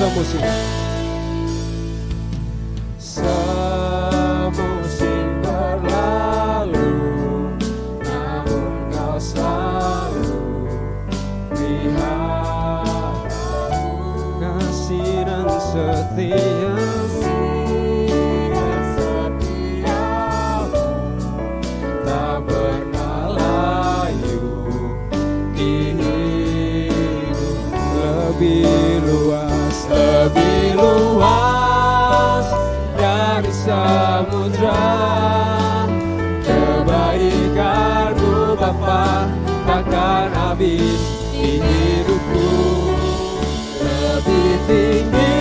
semusim. Semusim berlalu, namun kau selalu pelihara kasih dan setia. Tak pernah layu di hidup. Lebih luas dari samudra. Kebaikan-Mu Bapa takkan habis di hidupku. Lebih tinggi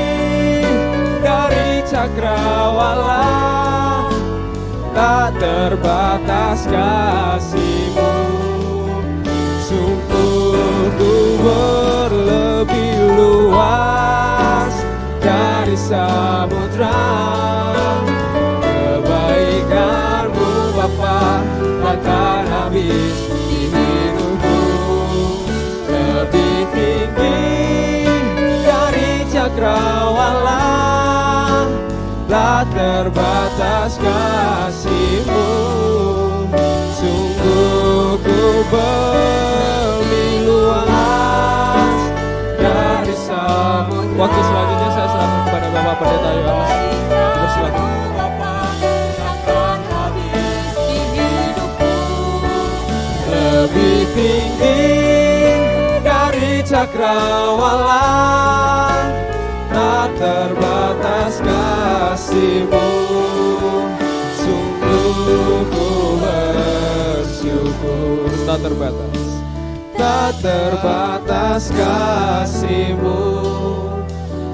dari cakrawala, tak terbatas kasih-Mu. Sungguh ku berlebih luas dari samudra. Kebaikan-Mu Bapa takkan habis di hidupku. Lebih tinggi dari cakrawala, tak terbatas kasih-Mu. Sungguh ku berlebih luas dari samudra. Waktu selanjutnya saya serahkan kepada Bapak Pendeta Yohanes. Bersilakan. Lebih tinggi dari cakrawala, tak terbatas kasih-Mu. Sungguh ku bersyukur. Tak terbatas kasih-Mu.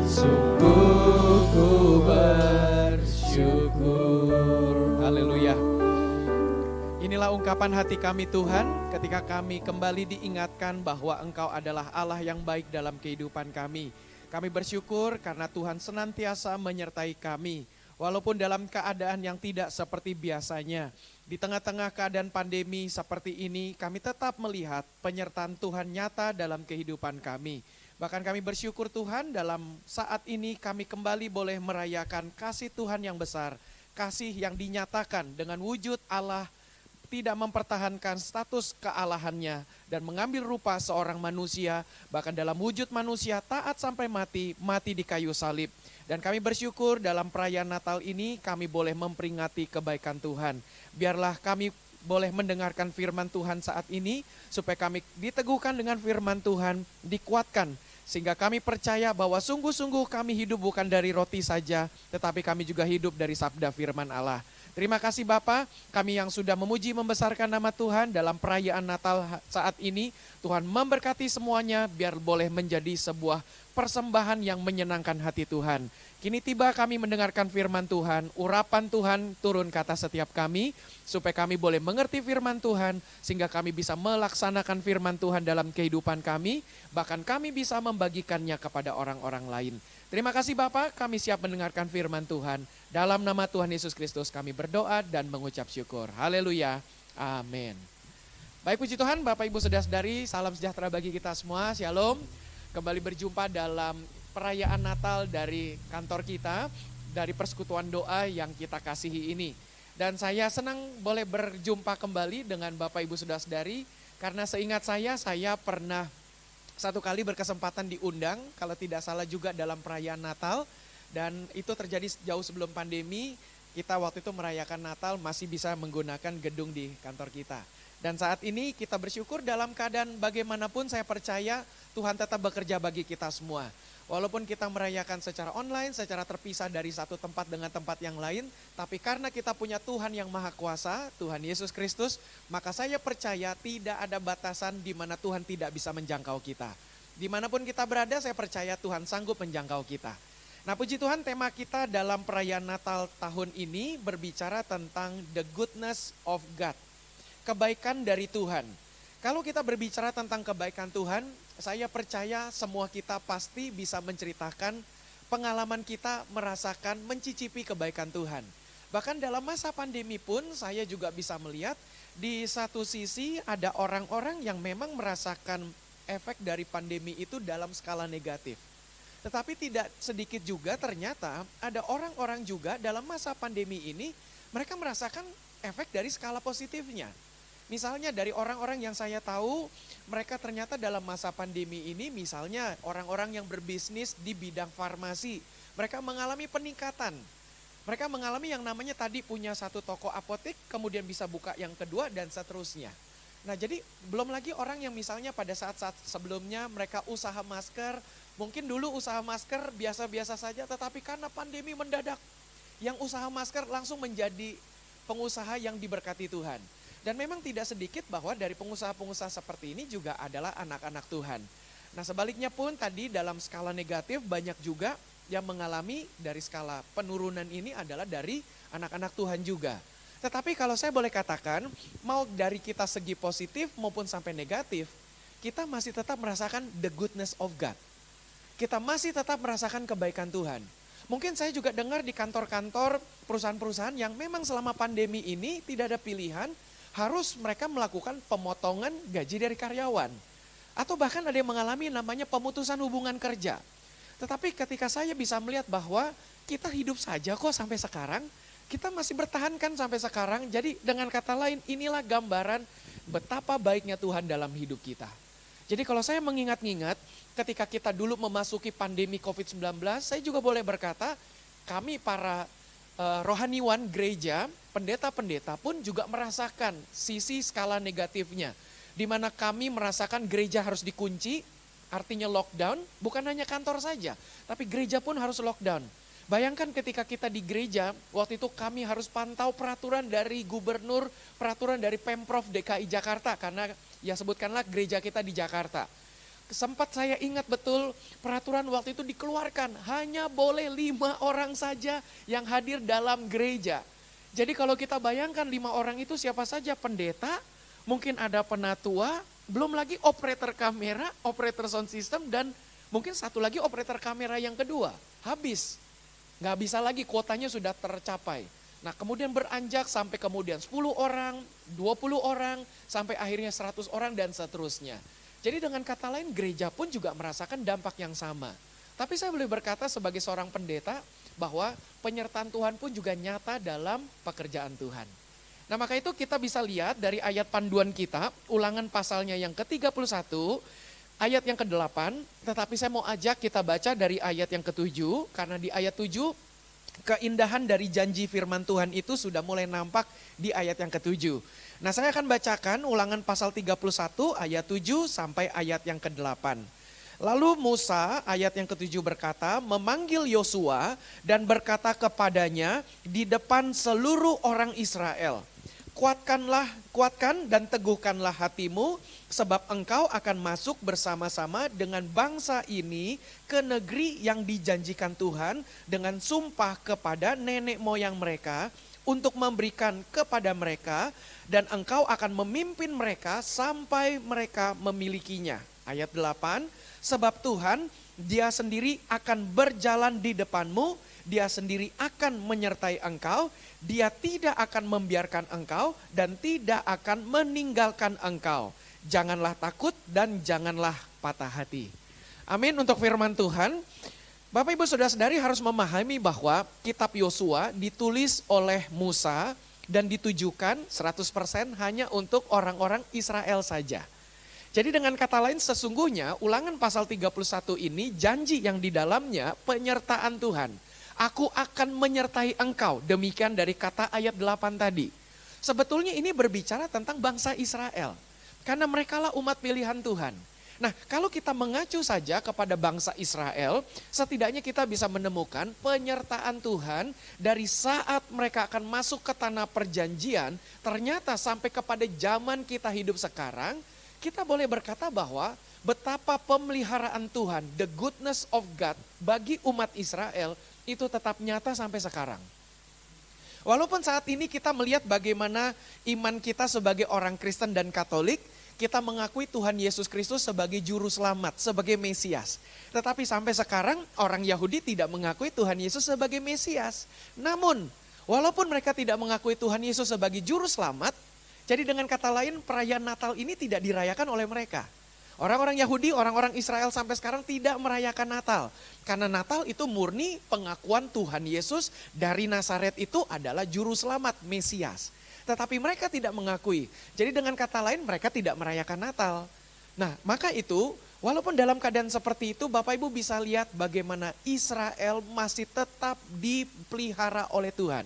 Sungguh ku bersyukur. Haleluya. Inilah ungkapan hati kami Tuhan ketika kami kembali diingatkan bahwa Engkau adalah Allah yang baik dalam kehidupan kami. Kami bersyukur karena Tuhan senantiasa menyertai kami. Walaupun dalam keadaan yang tidak seperti biasanya. Di tengah-tengah keadaan pandemi seperti ini, kami tetap melihat penyertaan Tuhan nyata dalam kehidupan kami. Bahkan kami bersyukur Tuhan dalam saat ini kami kembali boleh merayakan kasih Tuhan yang besar. Kasih yang dinyatakan dengan wujud Allah tidak mempertahankan status kealahannya dan mengambil rupa seorang manusia, bahkan dalam wujud manusia taat sampai mati di kayu salib. Dan kami bersyukur dalam perayaan Natal ini kami boleh memperingati kebaikan Tuhan. Biarlah kami boleh mendengarkan firman Tuhan saat ini, supaya kami diteguhkan dengan firman Tuhan, dikuatkan. Sehingga kami percaya bahwa sungguh-sungguh kami hidup bukan dari roti saja, tetapi kami juga hidup dari sabda firman Allah. Terima kasih Bapa, kami yang sudah memuji membesarkan nama Tuhan dalam perayaan Natal saat ini. Tuhan memberkati semuanya biar boleh menjadi sebuah persembahan yang menyenangkan hati Tuhan. Kini tiba kami mendengarkan firman Tuhan, urapan Tuhan turun ke atas setiap kami, supaya kami boleh mengerti firman Tuhan, sehingga kami bisa melaksanakan firman Tuhan dalam kehidupan kami, bahkan kami bisa membagikannya kepada orang-orang lain. Terima kasih Bapak, kami siap mendengarkan firman Tuhan. Dalam nama Tuhan Yesus Kristus kami berdoa dan mengucap syukur. Haleluya, amin. Baik, puji Tuhan, Bapak Ibu Saudara-saudari, salam sejahtera bagi kita semua, shalom. Kembali berjumpa dalam perayaan Natal dari kantor kita, dari persekutuan doa yang kita kasihi ini. Dan saya senang boleh berjumpa kembali dengan Bapak Ibu Saudara-saudari, karena seingat saya pernah satu kali berkesempatan diundang, kalau tidak salah juga dalam perayaan Natal, dan itu terjadi jauh sebelum pandemi. Kita waktu itu merayakan Natal masih bisa menggunakan gedung di kantor kita. Dan saat ini kita bersyukur dalam keadaan bagaimanapun, saya percaya Tuhan tetap bekerja bagi kita semua. Walaupun kita merayakan secara online, secara terpisah dari satu tempat dengan tempat yang lain, tapi karena kita punya Tuhan yang Maha Kuasa, Tuhan Yesus Kristus, maka saya percaya tidak ada batasan di mana Tuhan tidak bisa menjangkau kita. Dimanapun kita berada, saya percaya Tuhan sanggup menjangkau kita. Nah, puji Tuhan, tema kita dalam perayaan Natal tahun ini berbicara tentang the goodness of God. Kebaikan dari Tuhan. Kalau kita berbicara tentang kebaikan Tuhan, saya percaya semua kita pasti bisa menceritakan pengalaman kita merasakan, mencicipi kebaikan Tuhan. Bahkan dalam masa pandemi pun saya juga bisa melihat di satu sisi ada orang-orang yang memang merasakan efek dari pandemi itu dalam skala negatif. Tetapi tidak sedikit juga ternyata ada orang-orang juga dalam masa pandemi ini mereka merasakan efek dari skala positifnya. Misalnya dari orang-orang yang saya tahu mereka ternyata dalam masa pandemi ini misalnya orang-orang yang berbisnis di bidang farmasi. Mereka mengalami peningkatan. Mereka mengalami yang namanya tadi punya satu toko apotek kemudian bisa buka yang kedua dan seterusnya. Nah jadi belum lagi orang yang misalnya pada saat-saat sebelumnya mereka usaha masker, mungkin dulu usaha masker biasa-biasa saja tetapi karena pandemi mendadak, yang usaha masker langsung menjadi pengusaha yang diberkati Tuhan. Dan memang tidak sedikit bahwa dari pengusaha-pengusaha seperti ini juga adalah anak-anak Tuhan. Nah sebaliknya pun tadi dalam skala negatif banyak juga yang mengalami dari skala penurunan ini adalah dari anak-anak Tuhan juga. Tetapi kalau saya boleh katakan, mau dari kita segi positif maupun sampai negatif, kita masih tetap merasakan the goodness of God. Kita masih tetap merasakan kebaikan Tuhan. Mungkin saya juga dengar di kantor-kantor perusahaan-perusahaan yang memang selama pandemi ini tidak ada pilihan, harus mereka melakukan pemotongan gaji dari karyawan. Atau bahkan ada yang mengalami namanya pemutusan hubungan kerja. Tetapi ketika saya bisa melihat bahwa kita hidup saja kok sampai sekarang, kita masih bertahan kan sampai sekarang. Jadi dengan kata lain inilah gambaran betapa baiknya Tuhan dalam hidup kita. Jadi kalau saya mengingat-ingat ketika kita dulu memasuki pandemi COVID-19, saya juga boleh berkata kami para rohaniwan gereja, pendeta-pendeta pun juga merasakan sisi skala negatifnya. Di mana kami merasakan gereja harus dikunci, artinya lockdown, bukan hanya kantor saja, tapi gereja pun harus lockdown. Bayangkan ketika kita di gereja, waktu itu kami harus pantau peraturan dari gubernur, peraturan dari Pemprov DKI Jakarta, karena ya sebutkanlah gereja kita di Jakarta. Sempat saya ingat betul peraturan waktu itu dikeluarkan, hanya boleh 5 orang saja yang hadir dalam gereja. Jadi kalau kita bayangkan 5 orang itu siapa saja, pendeta, mungkin ada penatua, belum lagi operator kamera, operator sound system, dan mungkin satu lagi operator kamera yang kedua, habis. Nggak bisa lagi, kuotanya sudah tercapai. Nah kemudian beranjak sampai kemudian 10 orang, 20 orang, sampai akhirnya 100 orang dan seterusnya. Jadi dengan kata lain gereja pun juga merasakan dampak yang sama. Tapi saya boleh berkata sebagai seorang pendeta bahwa penyertaan Tuhan pun juga nyata dalam pekerjaan Tuhan. Nah maka itu kita bisa lihat dari ayat panduan kita, Ulangan pasalnya yang ke-31, ayat yang ke-8, tetapi saya mau ajak kita baca dari ayat yang ke-7, karena di ayat 7 keindahan dari janji firman Tuhan itu sudah mulai nampak di ayat yang ke-7. Nah saya akan bacakan Ulangan pasal 31 ayat 7 sampai ayat yang ke-8. Lalu Musa ayat yang ke-7 berkata, memanggil Yosua dan berkata kepadanya di depan seluruh orang Israel, kuatkan dan teguhkanlah hatimu, sebab engkau akan masuk bersama-sama dengan bangsa ini ke negeri yang dijanjikan Tuhan dengan sumpah kepada nenek moyang mereka untuk memberikan kepada mereka, dan engkau akan memimpin mereka sampai mereka memilikinya. Ayat 8, sebab Tuhan dia sendiri akan berjalan di depanmu, dia sendiri akan menyertai engkau, dia tidak akan membiarkan engkau dan tidak akan meninggalkan engkau. Janganlah takut dan janganlah patah hati. Amin untuk firman Tuhan. Bapak Ibu Saudara-saudari harus memahami bahwa kitab Yosua ditulis oleh Musa dan ditujukan 100% hanya untuk orang-orang Israel saja. Jadi dengan kata lain sesungguhnya Ulangan pasal 31 ini janji yang di dalamnya penyertaan Tuhan. Aku akan menyertai engkau, demikian dari kata ayat 8 tadi. Sebetulnya ini berbicara tentang bangsa Israel. Karena merekalah umat pilihan Tuhan. Nah kalau kita mengacu saja kepada bangsa Israel, setidaknya kita bisa menemukan penyertaan Tuhan dari saat mereka akan masuk ke tanah perjanjian, ternyata sampai kepada zaman kita hidup sekarang, kita boleh berkata bahwa betapa pemeliharaan Tuhan, the goodness of God bagi umat Israel itu tetap nyata sampai sekarang. Walaupun saat ini kita melihat bagaimana iman kita sebagai orang Kristen dan Katolik, kita mengakui Tuhan Yesus Kristus sebagai juru selamat, sebagai Mesias. Tetapi sampai sekarang orang Yahudi tidak mengakui Tuhan Yesus sebagai Mesias. Namun, walaupun mereka tidak mengakui Tuhan Yesus sebagai juru selamat, jadi dengan kata lain perayaan Natal ini tidak dirayakan oleh mereka. Orang-orang Yahudi, orang-orang Israel sampai sekarang tidak merayakan Natal. Karena Natal itu murni pengakuan Tuhan Yesus dari Nazaret itu adalah juru selamat, Mesias. Tetapi mereka tidak mengakui. Jadi dengan kata lain mereka tidak merayakan Natal. Nah maka itu walaupun dalam keadaan seperti itu Bapak Ibu bisa lihat bagaimana Israel masih tetap dipelihara oleh Tuhan.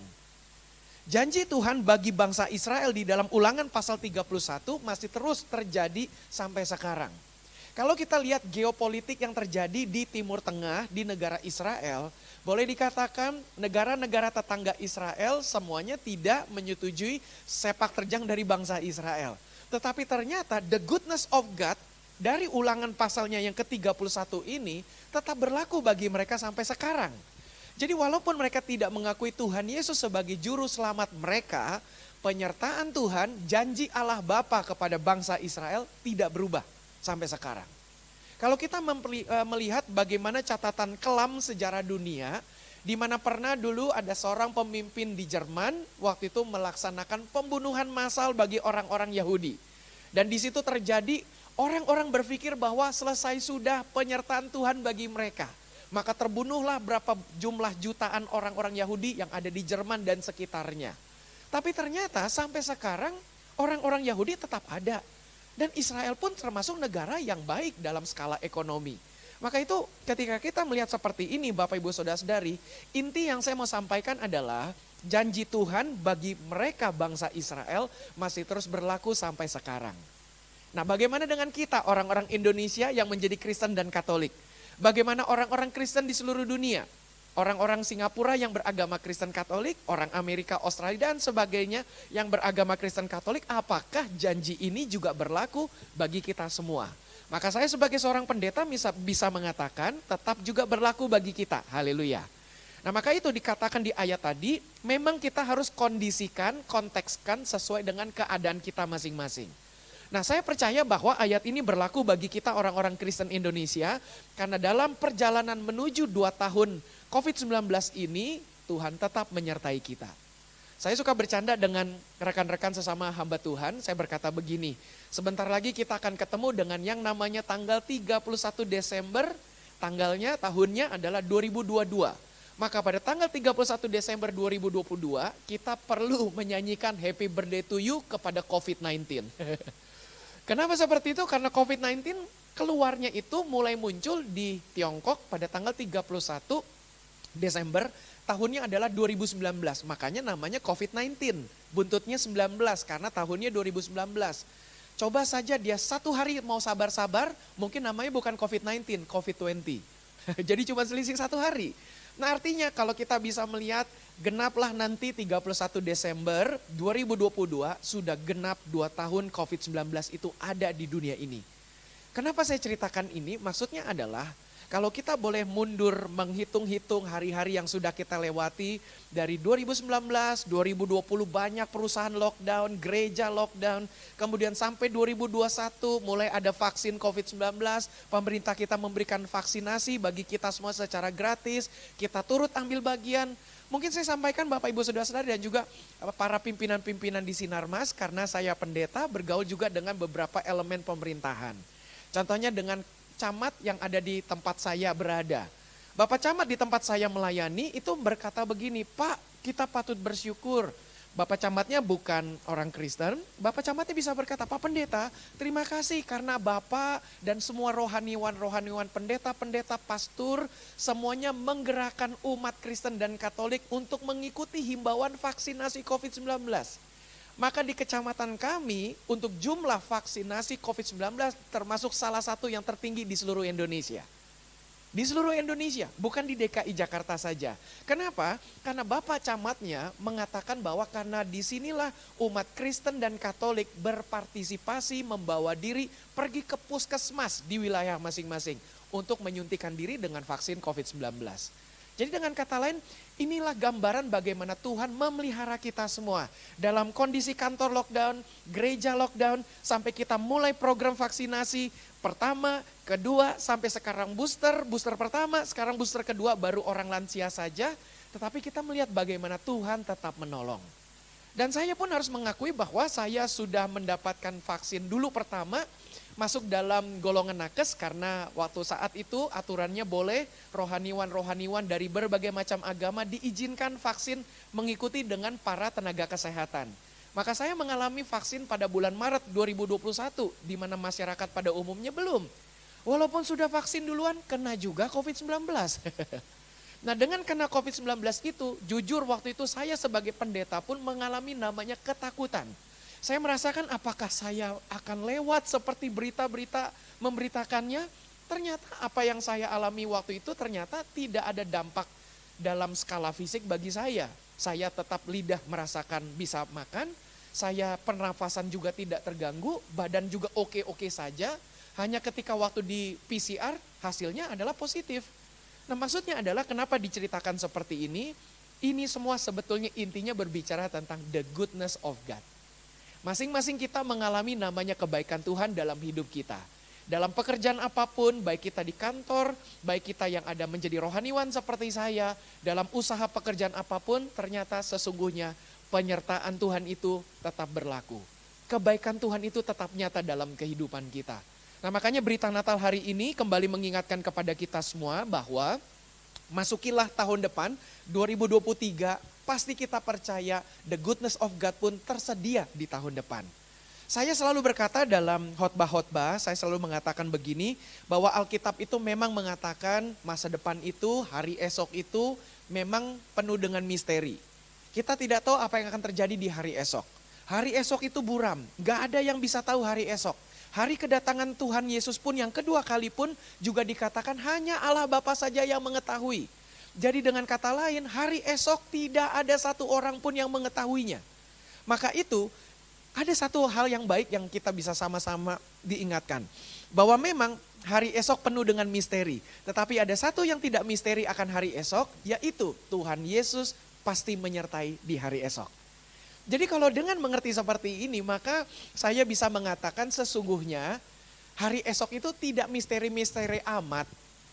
Janji Tuhan bagi bangsa Israel di dalam Ulangan pasal 31 masih terus terjadi sampai sekarang. Kalau kita lihat geopolitik yang terjadi di Timur Tengah, di negara Israel, boleh dikatakan negara-negara tetangga Israel semuanya tidak menyetujui sepak terjang dari bangsa Israel. Tetapi ternyata the goodness of God dari Ulangan pasalnya yang ke-31 ini tetap berlaku bagi mereka sampai sekarang. Jadi walaupun mereka tidak mengakui Tuhan Yesus sebagai juru selamat mereka, penyertaan Tuhan, janji Allah Bapa kepada bangsa Israel tidak berubah sampai sekarang. Kalau kita melihat bagaimana catatan kelam sejarah dunia, di mana pernah dulu ada seorang pemimpin di Jerman waktu itu melaksanakan pembunuhan massal bagi orang-orang Yahudi. Dan di situ terjadi orang-orang berpikir bahwa selesai sudah penyertaan Tuhan bagi mereka. Maka terbunuhlah berapa jumlah jutaan orang-orang Yahudi yang ada di Jerman dan sekitarnya. Tapi ternyata sampai sekarang orang-orang Yahudi tetap ada. Dan Israel pun termasuk negara yang baik dalam skala ekonomi. Maka itu ketika kita melihat seperti ini Bapak Ibu Saudara-saudari, inti yang saya mau sampaikan adalah janji Tuhan bagi mereka bangsa Israel masih terus berlaku sampai sekarang. Nah bagaimana dengan kita orang-orang Indonesia yang menjadi Kristen dan Katolik? Bagaimana orang-orang Kristen di seluruh dunia? Orang-orang Singapura yang beragama Kristen Katolik, orang Amerika, Australia dan sebagainya yang beragama Kristen Katolik, apakah janji ini juga berlaku bagi kita semua? Maka saya sebagai seorang pendeta bisa mengatakan tetap juga berlaku bagi kita. Haleluya. Nah maka itu dikatakan di ayat tadi, memang kita harus kondisikan, kontekskan sesuai dengan keadaan kita masing-masing. Nah saya percaya bahwa ayat ini berlaku bagi kita orang-orang Kristen Indonesia karena dalam perjalanan menuju 2 tahun COVID-19 ini Tuhan tetap menyertai kita. Saya suka bercanda dengan rekan-rekan sesama hamba Tuhan, saya berkata begini, sebentar lagi kita akan ketemu dengan yang namanya tanggal 31 Desember, tanggalnya tahunnya adalah 2022. Maka pada tanggal 31 Desember 2022 kita perlu menyanyikan Happy Birthday to you kepada COVID-19. Kenapa seperti itu? Karena COVID-19 keluarnya itu mulai muncul di Tiongkok pada tanggal 31 Desember, tahunnya adalah 2019. Makanya namanya COVID-19, buntutnya 19 karena tahunnya 2019. Coba saja dia 1 hari mau sabar-sabar, mungkin namanya bukan COVID-19, COVID-20. Jadi cuma selisih 1 hari. Nah artinya kalau kita bisa melihat genaplah nanti 31 Desember 2022 sudah genap 2 tahun COVID-19 itu ada di dunia ini. Kenapa saya ceritakan ini? Maksudnya adalah kalau kita boleh mundur menghitung-hitung hari-hari yang sudah kita lewati dari 2019, 2020 banyak perusahaan lockdown, gereja lockdown, kemudian sampai 2021 mulai ada vaksin COVID-19, pemerintah kita memberikan vaksinasi bagi kita semua secara gratis, kita turut ambil bagian. Mungkin saya sampaikan Bapak Ibu Saudara-saudara dan juga para pimpinan-pimpinan di Sinarmas karena saya pendeta bergaul juga dengan beberapa elemen pemerintahan. Contohnya dengan camat yang ada di tempat saya berada. Bapak camat di tempat saya melayani itu berkata begini, Pak kita patut bersyukur. Bapak camatnya bukan orang Kristen, Bapak camatnya bisa berkata, Pak pendeta terima kasih karena Bapak dan semua rohaniwan pendeta-pendeta, pastor semuanya menggerakkan umat Kristen dan Katolik untuk mengikuti himbauan vaksinasi COVID-19. Maka di kecamatan kami untuk jumlah vaksinasi COVID-19 termasuk salah satu yang tertinggi di seluruh Indonesia. Di seluruh Indonesia, bukan di DKI Jakarta saja. Kenapa? Karena Bapak camatnya mengatakan bahwa karena disinilah umat Kristen dan Katolik berpartisipasi membawa diri pergi ke puskesmas di wilayah masing-masing untuk menyuntikkan diri dengan vaksin COVID-19. Jadi dengan kata lain, inilah gambaran bagaimana Tuhan memelihara kita semua. Dalam kondisi kantor lockdown, gereja lockdown, sampai kita mulai program vaksinasi pertama, kedua, sampai sekarang booster pertama, sekarang booster kedua baru orang lansia saja. Tetapi kita melihat bagaimana Tuhan tetap menolong. Dan saya pun harus mengakui bahwa saya sudah mendapatkan vaksin dulu pertama, masuk dalam golongan nakes karena waktu saat itu aturannya boleh rohaniwan-rohaniwan dari berbagai macam agama diizinkan vaksin mengikuti dengan para tenaga kesehatan. Maka saya mengalami vaksin pada bulan Maret 2021 di mana masyarakat pada umumnya belum. Walaupun sudah vaksin duluan, kena juga COVID-19. Nah dengan kena COVID-19 itu, jujur waktu itu saya sebagai pendeta pun mengalami namanya ketakutan. Saya merasakan apakah saya akan lewat seperti berita-berita memberitakannya. Ternyata apa yang saya alami waktu itu ternyata tidak ada dampak dalam skala fisik bagi saya. Saya tetap lidah merasakan bisa makan, saya pernafasan juga tidak terganggu, badan juga oke-oke saja. Hanya ketika waktu di PCR hasilnya adalah positif. Nah maksudnya adalah kenapa diceritakan seperti ini semua sebetulnya intinya berbicara tentang the goodness of God. Masing-masing kita mengalami namanya kebaikan Tuhan dalam hidup kita. Dalam pekerjaan apapun, baik kita di kantor, baik kita yang ada menjadi rohaniwan seperti saya, dalam usaha pekerjaan apapun, ternyata sesungguhnya penyertaan Tuhan itu tetap berlaku. Kebaikan Tuhan itu tetap nyata dalam kehidupan kita. Nah makanya berita Natal hari ini kembali mengingatkan kepada kita semua bahwa masukilah tahun depan 2023, pasti kita percaya the goodness of God pun tersedia di tahun depan. Saya selalu berkata dalam khotbah-khotbah, saya selalu mengatakan begini, bahwa Alkitab itu memang mengatakan masa depan itu, hari esok itu memang penuh dengan misteri. Kita tidak tahu apa yang akan terjadi di hari esok. Hari esok itu buram, gak ada yang bisa tahu hari esok. Hari kedatangan Tuhan Yesus pun yang kedua kali pun juga dikatakan hanya Allah Bapa saja yang mengetahui. Jadi dengan kata lain, hari esok tidak ada satu orang pun yang mengetahuinya. Maka itu ada satu hal yang baik yang kita bisa sama-sama diingatkan. Bahwa memang hari esok penuh dengan misteri. Tetapi ada satu yang tidak misteri akan hari esok, yaitu Tuhan Yesus pasti menyertai di hari esok. Jadi kalau dengan mengerti seperti ini, maka saya bisa mengatakan sesungguhnya hari esok itu tidak misteri-misteri amat.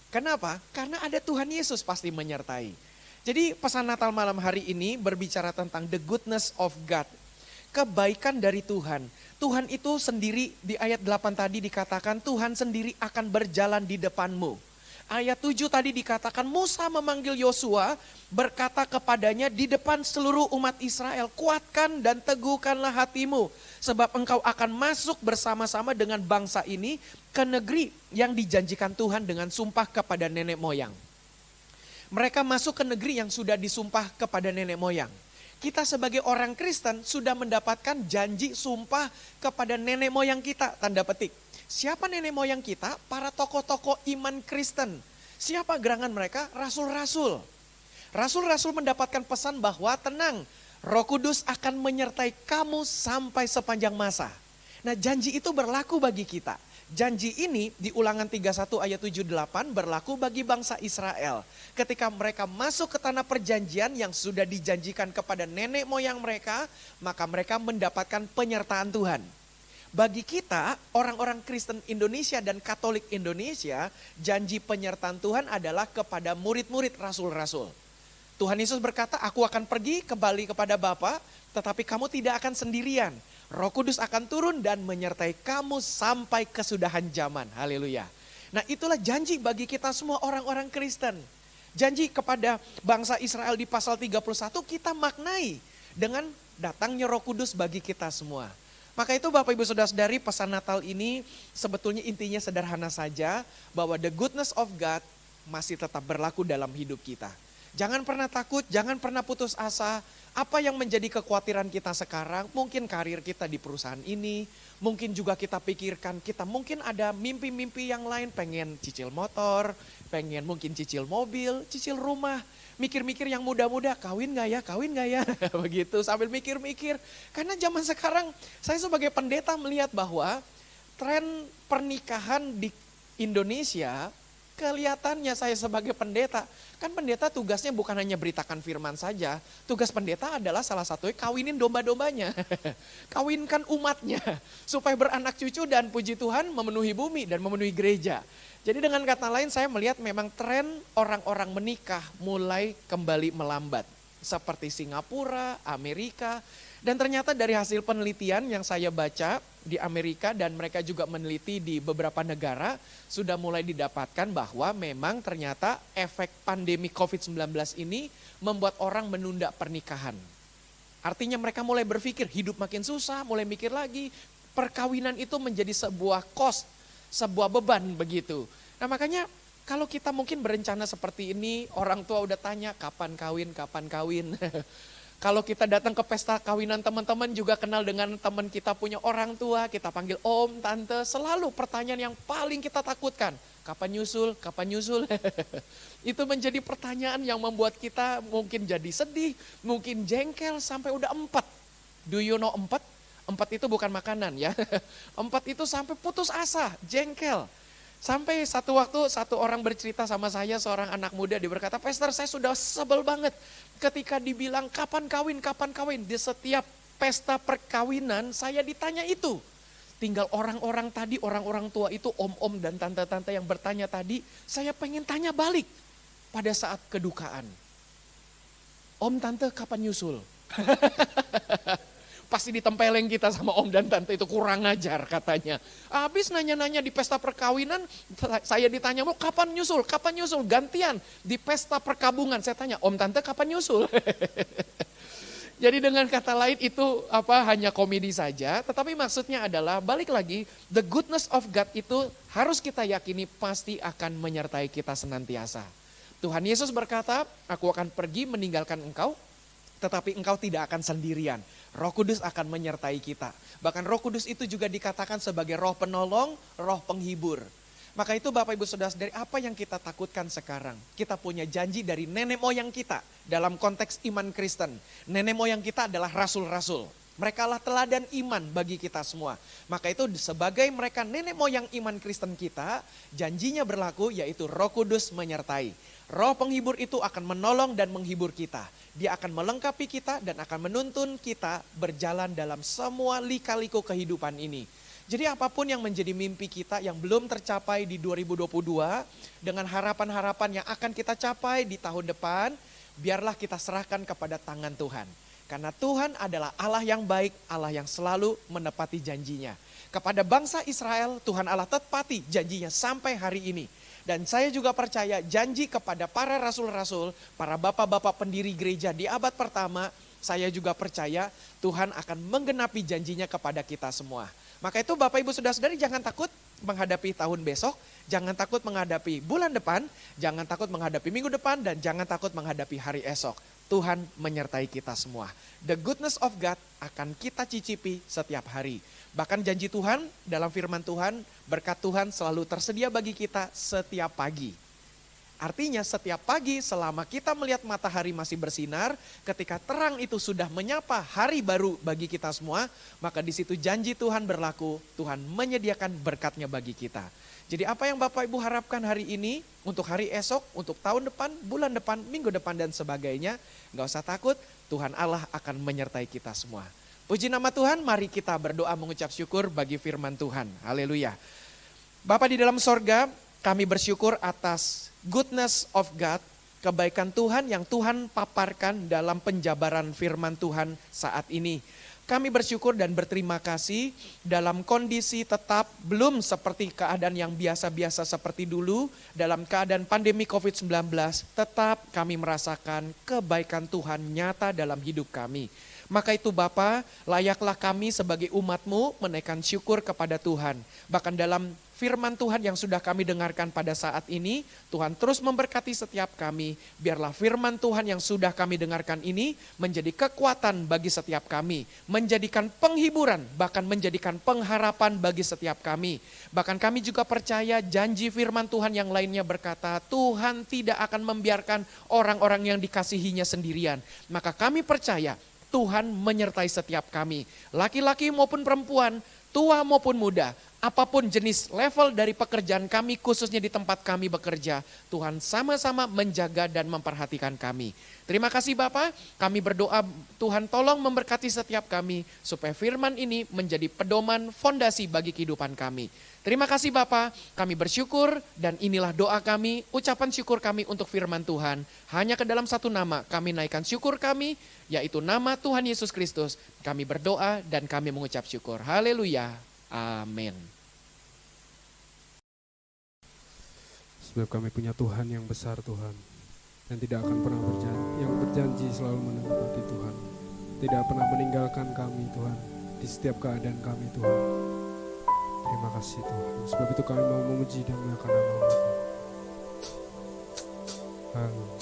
Kenapa? Karena ada Tuhan Yesus pasti menyertai. Jadi pesan Natal malam hari ini berbicara tentang the goodness of God. Kebaikan dari Tuhan. Tuhan itu sendiri di ayat 8 tadi dikatakan Tuhan sendiri akan berjalan di depanmu. Ayat 7 tadi dikatakan Musa memanggil Yosua berkata kepadanya di depan seluruh umat Israel, kuatkan dan teguhkanlah hatimu sebab engkau akan masuk bersama-sama dengan bangsa ini ke negeri yang dijanjikan Tuhan dengan sumpah kepada nenek moyang. Mereka masuk ke negeri yang sudah disumpah kepada nenek moyang. Kita sebagai orang Kristen sudah mendapatkan janji sumpah kepada nenek moyang kita, tanda petik. Siapa nenek moyang kita? Para tokoh-tokoh iman Kristen. Siapa gerangan mereka? Rasul-rasul. Rasul-rasul mendapatkan pesan bahwa tenang, Roh Kudus akan menyertai kamu sampai sepanjang masa. Nah janji itu berlaku bagi kita. Janji ini di Ulangan 31 ayat 78 berlaku bagi bangsa Israel. Ketika mereka masuk ke tanah perjanjian yang sudah dijanjikan kepada nenek moyang mereka, maka mereka mendapatkan penyertaan Tuhan. Bagi kita, orang-orang Kristen Indonesia dan Katolik Indonesia, janji penyertaan Tuhan adalah kepada murid-murid rasul-rasul. Tuhan Yesus berkata, aku akan pergi kembali kepada Bapa, tetapi kamu tidak akan sendirian. Roh Kudus akan turun dan menyertai kamu sampai kesudahan zaman. Haleluya. Nah itulah janji bagi kita semua orang-orang Kristen. Janji kepada bangsa Israel di pasal 31 kita maknai dengan datangnya Roh Kudus bagi kita semua. Maka itu Bapak Ibu Saudara-saudari pesan Natal ini sebetulnya intinya sederhana saja bahwa the goodness of God masih tetap berlaku dalam hidup kita. Jangan pernah takut, jangan pernah putus asa. Apa yang menjadi kekhawatiran kita sekarang, mungkin karir kita di perusahaan ini, mungkin juga kita pikirkan kita mungkin ada mimpi-mimpi yang lain, pengen cicil motor, pengen mungkin cicil mobil, cicil rumah. Mikir-mikir yang muda-muda, kawin gak ya, begitu sambil mikir-mikir. Karena zaman sekarang saya sebagai pendeta melihat bahwa tren pernikahan di Indonesia, kelihatannya saya sebagai pendeta, kan pendeta tugasnya bukan hanya beritakan firman saja, tugas pendeta adalah salah satunya kawinin domba-dombanya, kawinkan umatnya, supaya beranak cucu dan puji Tuhan memenuhi bumi dan memenuhi gereja. Jadi dengan kata lain saya melihat memang tren orang-orang menikah mulai kembali melambat. Seperti Singapura, Amerika. Dan ternyata dari hasil penelitian yang saya baca di Amerika dan mereka juga meneliti di beberapa negara, sudah mulai didapatkan bahwa memang ternyata efek pandemi COVID-19 ini membuat orang menunda pernikahan. Artinya mereka mulai berpikir hidup makin susah, mulai mikir lagi, perkawinan itu menjadi sebuah cost, sebuah beban begitu. Nah makanya kalau kita mungkin berencana seperti ini, orang tua udah tanya kapan kawin, kapan kawin. Kalau kita datang ke pesta kawinan teman-teman juga kenal dengan teman kita punya orang tua, kita panggil om, tante, selalu pertanyaan yang paling kita takutkan. Kapan nyusul, kapan nyusul? Itu menjadi pertanyaan yang membuat kita mungkin jadi sedih, mungkin jengkel sampai udah empat. Do you know empat? Empat itu bukan makanan ya. Empat itu sampai putus asa, jengkel. Sampai satu waktu satu orang bercerita sama saya, seorang anak muda, dia berkata, Pastor saya sudah sebel banget ketika dibilang kapan kawin, kapan kawin. Di setiap pesta perkawinan saya ditanya itu. Tinggal orang-orang tadi, orang-orang tua itu, om-om dan tante-tante yang bertanya tadi, saya pengen tanya balik pada saat kedukaan. Om, tante kapan nyusul? Pasti ditempeleng kita sama om dan tante itu, kurang ajar katanya. Habis nanya-nanya di pesta perkawinan, saya ditanya, mau kapan nyusul, gantian. Di pesta perkabungan saya tanya, om tante kapan nyusul? Jadi dengan kata lain itu hanya komedi saja, tetapi maksudnya adalah balik lagi, the goodness of God itu harus kita yakini pasti akan menyertai kita senantiasa. Tuhan Yesus berkata, aku akan pergi meninggalkan engkau, tetapi engkau tidak akan sendirian. Roh Kudus akan menyertai kita. Bahkan Roh Kudus itu juga dikatakan sebagai roh penolong, roh penghibur. Maka itu Bapak Ibu Saudara-saudari, apa yang kita takutkan sekarang? Kita punya janji dari nenek moyang kita dalam konteks iman Kristen. Nenek moyang kita adalah rasul-rasul. Mereka lah teladan iman bagi kita semua. Maka itu sebagai mereka nenek moyang iman Kristen kita, janjinya berlaku yaitu Roh Kudus menyertai. Roh penghibur itu akan menolong dan menghibur kita. Dia akan melengkapi kita dan akan menuntun kita berjalan dalam semua lika-liku kehidupan ini. Jadi apapun yang menjadi mimpi kita yang belum tercapai di 2022, dengan harapan-harapan yang akan kita capai di tahun depan, biarlah kita serahkan kepada tangan Tuhan. Karena Tuhan adalah Allah yang baik, Allah yang selalu menepati janjinya. Kepada bangsa Israel, Tuhan Allah tepati janjinya sampai hari ini. Dan saya juga percaya janji kepada para rasul-rasul, para bapak-bapak pendiri gereja di abad pertama, saya juga percaya Tuhan akan menggenapi janjinya kepada kita semua. Maka itu Bapak Ibu Saudara-saudari jangan takut menghadapi tahun besok, jangan takut menghadapi bulan depan, jangan takut menghadapi minggu depan, dan jangan takut menghadapi hari esok. Tuhan menyertai kita semua. The goodness of God akan kita cicipi setiap hari. Bahkan janji Tuhan dalam firman Tuhan, berkat Tuhan selalu tersedia bagi kita setiap pagi. Artinya setiap pagi selama kita melihat matahari masih bersinar, ketika terang itu sudah menyapa hari baru bagi kita semua, maka di situ janji Tuhan berlaku, Tuhan menyediakan berkatnya bagi kita. Jadi apa yang Bapak Ibu harapkan hari ini, untuk hari esok, untuk tahun depan, bulan depan, minggu depan dan sebagainya, gak usah takut, Tuhan Allah akan menyertai kita semua. Puji nama Tuhan, mari kita berdoa mengucap syukur bagi firman Tuhan. Haleluya. Bapa di dalam sorga, kami bersyukur atas goodness of God, kebaikan Tuhan yang Tuhan paparkan dalam penjabaran firman Tuhan saat ini. Kami bersyukur dan berterima kasih dalam kondisi tetap belum seperti keadaan yang biasa-biasa seperti dulu. Dalam keadaan pandemi COVID-19 tetap kami merasakan kebaikan Tuhan nyata dalam hidup kami. Maka itu Bapa, layaklah kami sebagai umat-Mu menaikkan syukur kepada Tuhan. Bahkan dalam firman Tuhan yang sudah kami dengarkan pada saat ini, Tuhan terus memberkati setiap kami. Biarlah firman Tuhan yang sudah kami dengarkan ini menjadi kekuatan bagi setiap kami. Menjadikan penghiburan, bahkan menjadikan pengharapan bagi setiap kami. Bahkan kami juga percaya janji firman Tuhan yang lainnya berkata, Tuhan tidak akan membiarkan orang-orang yang dikasihinya sendirian. Maka kami percaya Tuhan menyertai setiap kami, laki-laki maupun perempuan, tua maupun muda, apapun jenis level dari pekerjaan kami, khususnya di tempat kami bekerja, Tuhan sama-sama menjaga dan memperhatikan kami. Terima kasih Bapak, kami berdoa Tuhan tolong memberkati setiap kami, supaya firman ini menjadi pedoman fondasi bagi kehidupan kami. Terima kasih Bapak, kami bersyukur dan inilah doa kami, ucapan syukur kami untuk firman Tuhan. Hanya ke dalam satu nama kami naikkan syukur kami, yaitu nama Tuhan Yesus Kristus. Kami berdoa dan kami mengucap syukur. Haleluya. Amin. Sebab kami punya Tuhan yang besar Tuhan, yang tidak akan pernah berjanji, yang berjanji selalu menepati Tuhan, tidak pernah meninggalkan kami Tuhan, di setiap keadaan kami Tuhan. Terima kasih Tuhan, sebab itu kami mau memuji dan memuliakan nama-Mu Tuhan. Haleluya.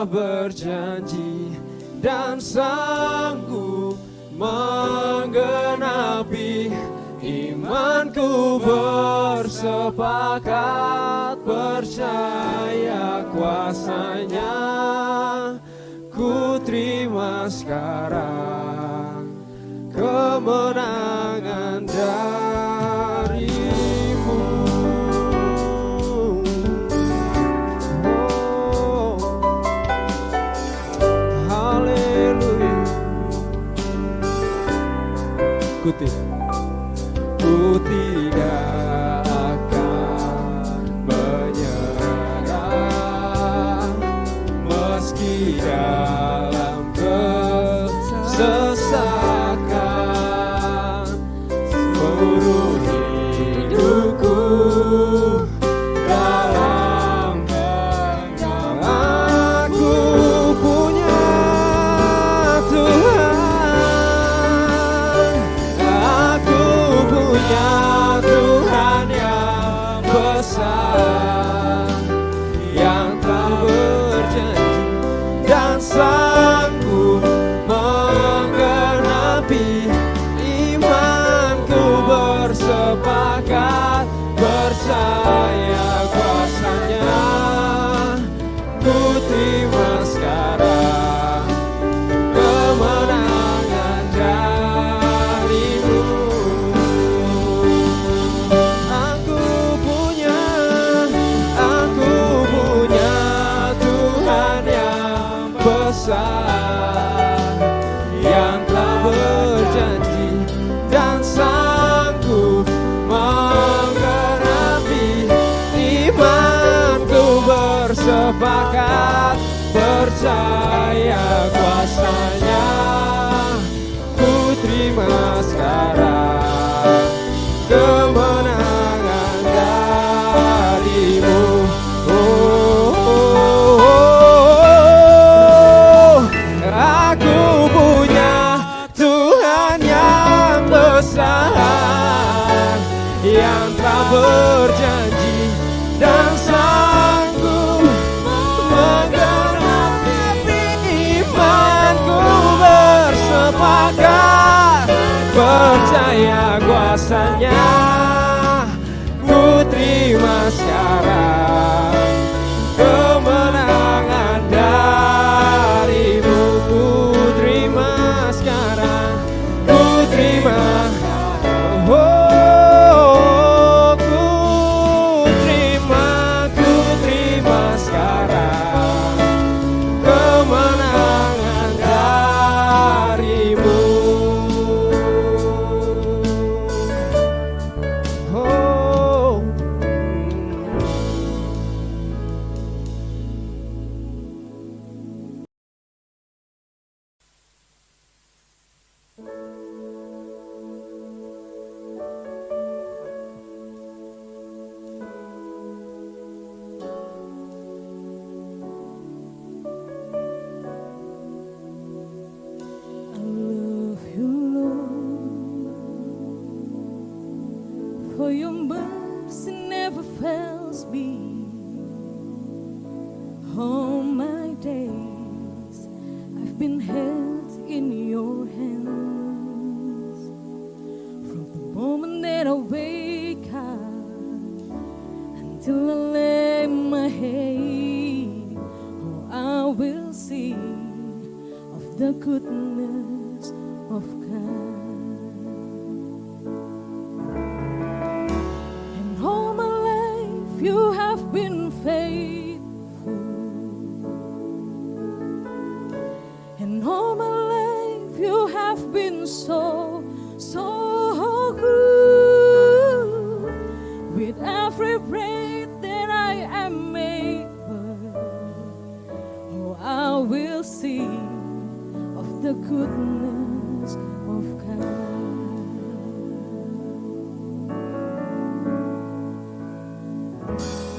Berjanji dan sanggup menggenapi, imanku bersepakat percaya kuasanya. Ku terima sekarang kemenangan darimu. Ku tidak akan menyerah, meski dalam kesesakan, seluruh hidupku dalam genggaman. Aku punya Tuhan, Tuhan yang besar, yang telah berjanji dan sanggup menggenapi, imanku bersepakat percaya kuasanya. Ku terima sekarang kemenangan darimu. Yang telah berjanji dan sanggup menggenapi, imanku bersepakat percaya kuasanya. Ku terima sekarang kemenangan darimu. Aku punya Tuhan yang besar, yang telah berjanji dan sanggup menggenapi, imanku bersepakat percaya kuasanya. Ku terima sekarang kemenangan darimu. the goodness of God. And all my life you have been faithful. And all my life you have been so, so good. With every breath that I am able, oh, I will sing of the goodness of God.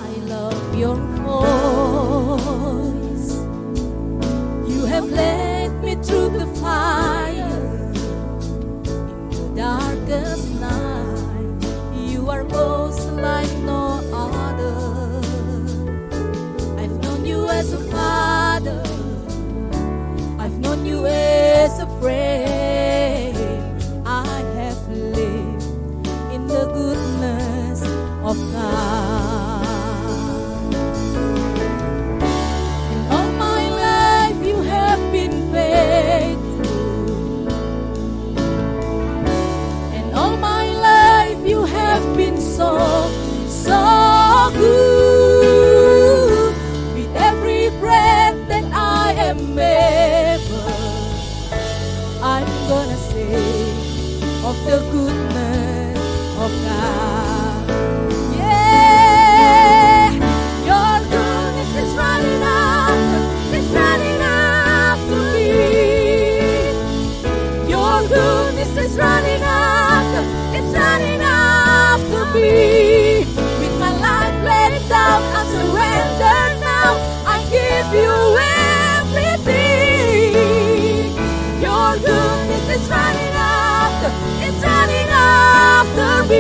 I love your voice. You have led me through the fire in the darkest night. You are close like no other. I've known you as a father. I've known you as a friend. I have lived in the goodness of God. And all my life you have been faithful. And all my life you have been so, so good. With every breath that I am able, I'm gonna sing of the goodness of God. Yeah, your goodness is running after, it's running after me. Your goodness is running after, it's running after me. With my life laid down, I surrender now. I give you everything. Your goodness is running after, it's running after me.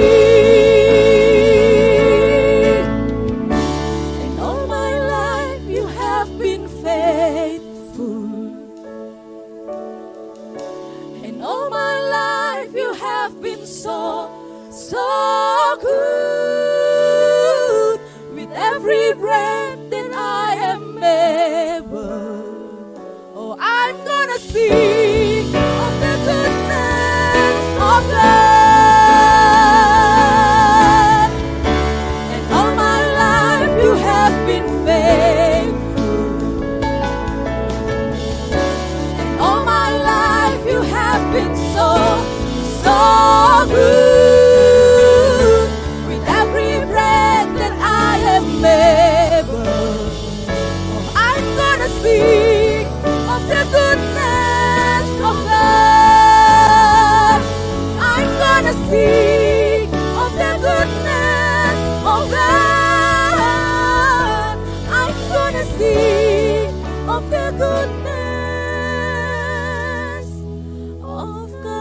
And all my life you have been faithful. And all my life you have been so, so good. With every breath that I am able, oh, I'm gonna sing of the goodness of God. And all my life you have been faithful. And all my life you have been so, so good. With every breath that I am able, oh, I'm gonna sing of the goodness of God. I'm gonna sing of the goodness of God. I'm gonna sing of the goodness of God.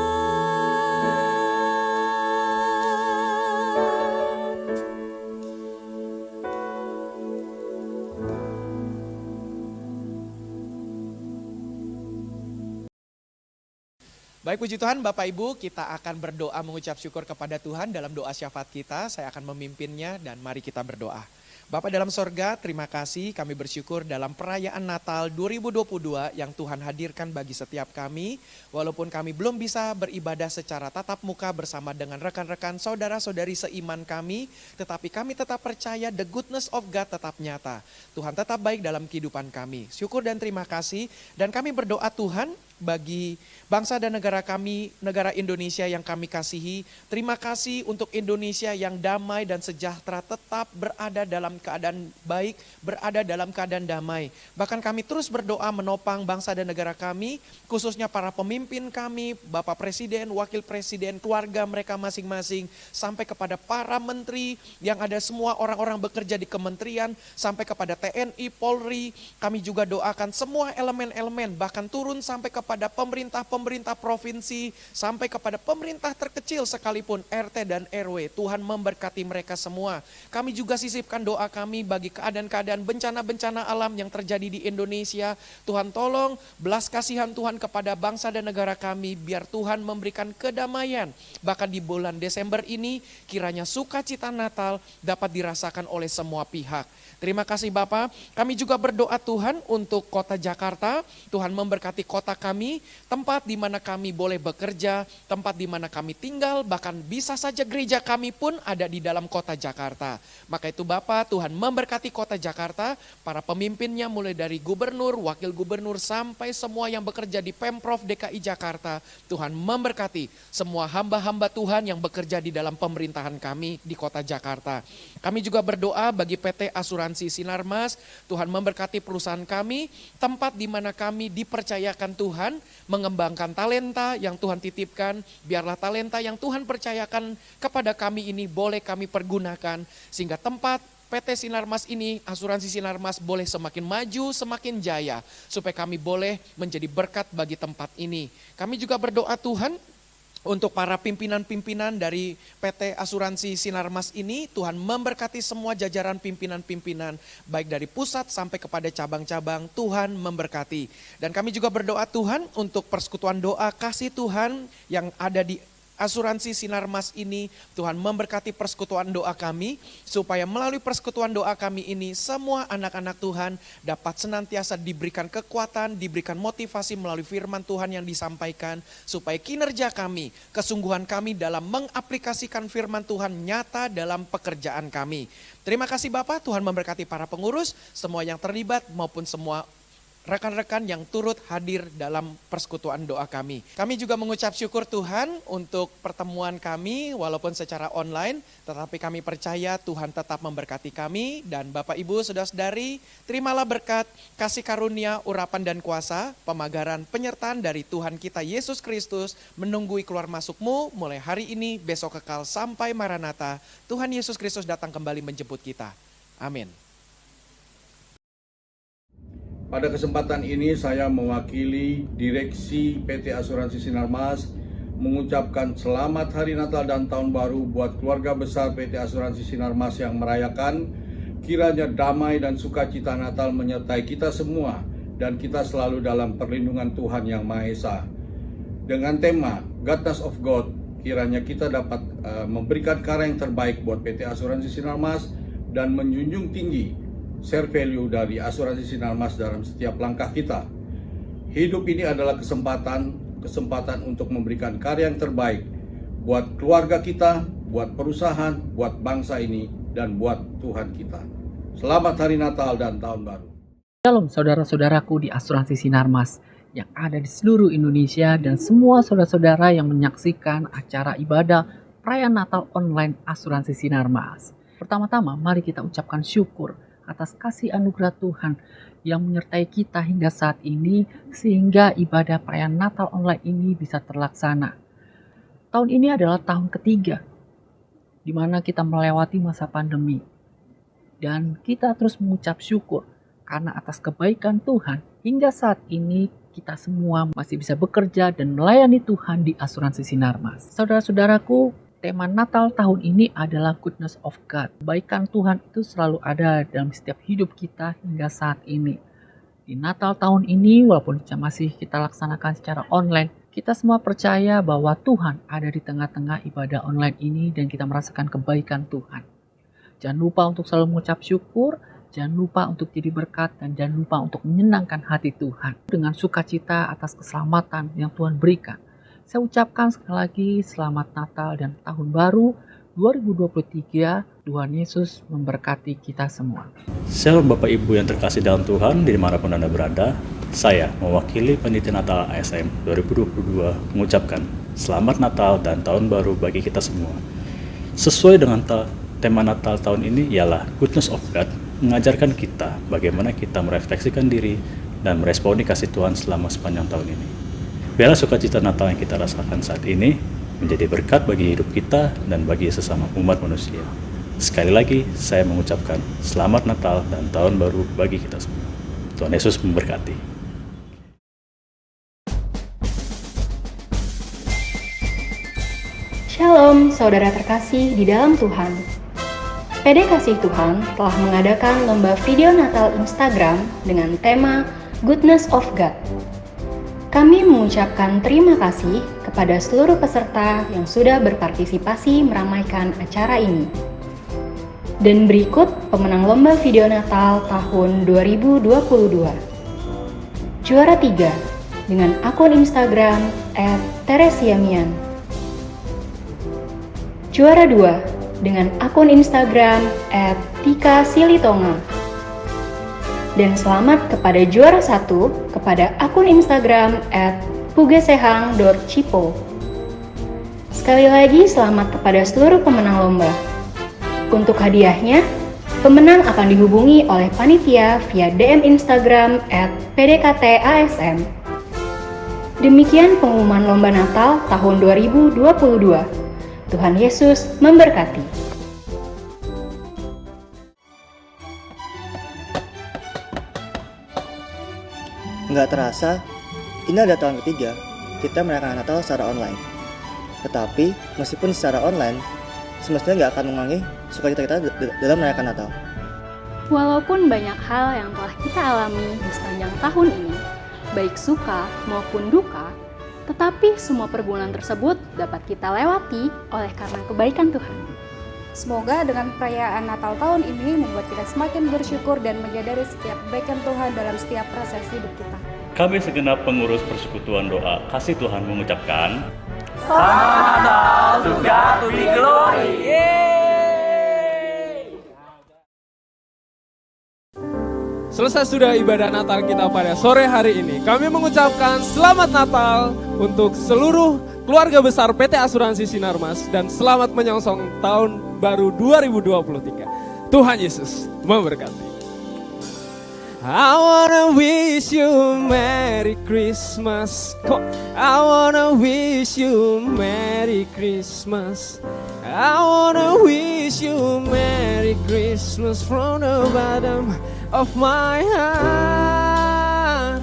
Baik, puji Tuhan, Bapak Ibu, kita akan berdoa mengucap syukur kepada Tuhan dalam doa syafaat kita. Saya akan memimpinnya dan mari kita berdoa. Bapa dalam sorga, terima kasih, kami bersyukur dalam perayaan Natal 2022 yang Tuhan hadirkan bagi setiap kami. Walaupun kami belum bisa beribadah secara tatap muka bersama dengan rekan-rekan saudara-saudari seiman kami, tetapi kami tetap percaya the goodness of God tetap nyata. Tuhan tetap baik dalam kehidupan kami. Syukur dan terima kasih, dan kami berdoa Tuhan bagi bangsa dan negara kami, negara Indonesia yang kami kasihi. Terima kasih untuk Indonesia yang damai dan sejahtera, tetap berada dalam keadaan baik, berada dalam keadaan damai. Bahkan kami terus berdoa menopang bangsa dan negara kami, khususnya para pemimpin kami, Bapak Presiden, Wakil Presiden, keluarga mereka masing-masing, sampai kepada para menteri yang ada semua orang-orang bekerja di kementerian, sampai kepada TNI, Polri. Kami juga doakan semua elemen-elemen, bahkan turun sampai kepada pemerintah-pemerintah provinsi, sampai kepada pemerintah terkecil sekalipun, RT dan RW. Tuhan memberkati mereka semua. Kami juga sisipkan doa kami bagi keadaan-keadaan bencana-bencana alam yang terjadi di Indonesia. Tuhan tolong belas kasihan Tuhan kepada bangsa dan negara kami, biar Tuhan memberikan kedamaian. Bahkan di bulan Desember ini, kiranya sukacita Natal dapat dirasakan oleh semua pihak. Terima kasih Bapak. Kami juga berdoa Tuhan untuk kota Jakarta. Tuhan memberkati kota kami kami, tempat di mana kami boleh bekerja, tempat di mana kami tinggal, bahkan bisa saja gereja kami pun ada di dalam kota Jakarta. Maka itu Bapa, Tuhan memberkati kota Jakarta, para pemimpinnya mulai dari gubernur, wakil gubernur, sampai semua yang bekerja di Pemprov DKI Jakarta. Tuhan memberkati semua hamba-hamba Tuhan yang bekerja di dalam pemerintahan kami di kota Jakarta. Kami juga berdoa bagi PT Asuransi Sinarmas, Tuhan memberkati perusahaan kami, tempat di mana kami dipercayakan Tuhan, mengembangkan talenta yang Tuhan titipkan, biarlah talenta yang Tuhan percayakan kepada kami ini boleh kami pergunakan, sehingga tempat PT Sinarmas ini, Asuransi Sinarmas boleh semakin maju, semakin jaya, supaya kami boleh menjadi berkat bagi tempat ini. Kami juga berdoa Tuhan, untuk para pimpinan-pimpinan dari PT Asuransi Sinarmas ini, Tuhan memberkati semua jajaran pimpinan-pimpinan, baik dari pusat sampai kepada cabang-cabang, Tuhan memberkati. Dan kami juga berdoa Tuhan untuk persekutuan doa kasih Tuhan yang ada di Asuransi Sinarmas ini, Tuhan memberkati persekutuan doa kami, supaya melalui persekutuan doa kami ini, semua anak-anak Tuhan dapat senantiasa diberikan kekuatan, diberikan motivasi melalui firman Tuhan yang disampaikan, supaya kinerja kami, kesungguhan kami dalam mengaplikasikan firman Tuhan nyata dalam pekerjaan kami. Terima kasih Bapak, Tuhan memberkati para pengurus, semua yang terlibat maupun semua rekan-rekan yang turut hadir dalam persekutuan doa kami. Kami juga mengucap syukur Tuhan untuk pertemuan kami walaupun secara online, tetapi kami percaya Tuhan tetap memberkati kami. Dan Bapak Ibu Saudara-saudari, terimalah berkat, kasih karunia, urapan dan kuasa, pemagaran, penyertaan dari Tuhan kita Yesus Kristus menunggui keluar masukmu mulai hari ini, besok kekal sampai Maranatha. Tuhan Yesus Kristus datang kembali menjemput kita. Amin. Pada kesempatan ini saya mewakili Direksi PT Asuransi Sinarmas mengucapkan selamat Hari Natal dan Tahun Baru buat keluarga besar PT Asuransi Sinarmas yang merayakan. Kiranya damai dan sukacita Natal menyertai kita semua dan kita selalu dalam perlindungan Tuhan Yang Maha Esa. Dengan tema Goodness of God, kiranya kita dapat memberikan karya yang terbaik buat PT Asuransi Sinarmas dan menjunjung tinggi share value dari Asuransi Sinarmas dalam setiap langkah kita. Hidup ini adalah kesempatan untuk memberikan karya yang terbaik buat keluarga kita, buat perusahaan, buat bangsa ini, dan buat Tuhan kita. Selamat Hari Natal dan Tahun Baru. Shalom saudara-saudaraku di Asuransi Sinarmas yang ada di seluruh Indonesia dan semua saudara-saudara yang menyaksikan acara ibadah perayaan Natal online Asuransi Sinarmas. Pertama-tama mari kita ucapkan syukur atas kasih anugerah Tuhan yang menyertai kita hingga saat ini sehingga ibadah perayaan Natal online ini bisa terlaksana. Tahun ini adalah tahun ketiga di mana kita melewati masa pandemi dan kita terus mengucap syukur karena atas kebaikan Tuhan hingga saat ini kita semua masih bisa bekerja dan melayani Tuhan di Asuransi Sinarmas. Saudara-saudaraku, tema Natal tahun ini adalah Goodness of God. Kebaikan Tuhan itu selalu ada dalam setiap hidup kita hingga saat ini. Di Natal tahun ini, walaupun masih kita laksanakan secara online, kita semua percaya bahwa Tuhan ada di tengah-tengah ibadah online ini dan kita merasakan kebaikan Tuhan. Jangan lupa untuk selalu mengucap syukur, jangan lupa untuk jadi berkat, dan jangan lupa untuk menyenangkan hati Tuhan dengan sukacita atas keselamatan yang Tuhan berikan. Saya ucapkan sekali lagi selamat Natal dan Tahun Baru 2023. Tuhan Yesus memberkati kita semua. Shalom Bapak Ibu yang terkasih dalam Tuhan, dimanapun Anda berada. Saya mewakili Panitia Natal ASM 2022 mengucapkan selamat Natal dan Tahun Baru bagi kita semua. Sesuai dengan tema Natal tahun ini ialah Goodness of God, mengajarkan kita bagaimana kita merefleksikan diri dan meresponi kasih Tuhan selama sepanjang tahun ini. Biarlah sukacita Natal yang kita rasakan saat ini menjadi berkat bagi hidup kita dan bagi sesama umat manusia. Sekali lagi, saya mengucapkan selamat Natal dan Tahun Baru bagi kita semua. Tuhan Yesus memberkati. Shalom, saudara terkasih di dalam Tuhan. PD Kasih Tuhan telah mengadakan lomba video Natal Instagram dengan tema Goodness of God. Kami mengucapkan terima kasih kepada seluruh peserta yang sudah berpartisipasi meramaikan acara ini. Dan berikut pemenang lomba video Natal tahun 2022. Juara 3 dengan akun Instagram @teresiamian. Juara 2 dengan akun Instagram @tikasilitonga. Dan selamat kepada juara 1 kepada akun Instagram @pugesehang.cipo. Sekali lagi selamat kepada seluruh pemenang lomba. Untuk hadiahnya, pemenang akan dihubungi oleh panitia via DM Instagram @pdktasm. Demikian pengumuman Lomba Natal tahun 2022. Tuhan Yesus memberkati. Nggak terasa, ini adalah tahun ketiga kita merayakan Natal secara online. Tetapi, meskipun secara online, semestinya nggak akan mengurangi sukacita kita dalam merayakan Natal. Walaupun banyak hal yang telah kita alami di sepanjang tahun ini, baik suka maupun duka, tetapi semua pergumulan tersebut dapat kita lewati oleh karena kebaikan Tuhan. Semoga dengan perayaan Natal tahun ini membuat kita semakin bersyukur dan menyadari setiap kebaikan Tuhan dalam setiap proses hidup kita. Kami segenap pengurus Persekutuan Doa Kasih Tuhan mengucapkan Selamat Natal, to God be glory. Selesai sudah ibadah Natal kita pada sore hari ini. Kami mengucapkan selamat Natal untuk seluruh keluarga besar PT Asuransi Sinarmas dan selamat menyongsong tahun baru 2023. Tuhan Yesus memberkati. I wanna wish you Merry Christmas. I wanna wish you Merry Christmas. I wanna wish you Merry Christmas from the bottom of my heart.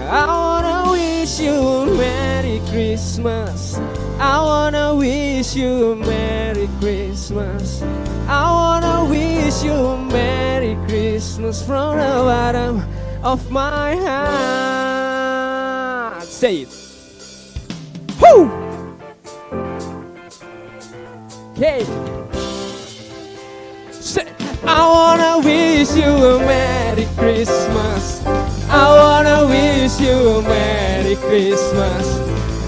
I wanna wish you Merry Christmas. I wanna wish you Merry Christmas. I wanna wish you Merry Christmas from the bottom of my heart. Say it. Woo! Okay. Say, I wanna wish you a Merry Christmas. I wanna wish you a Merry Christmas.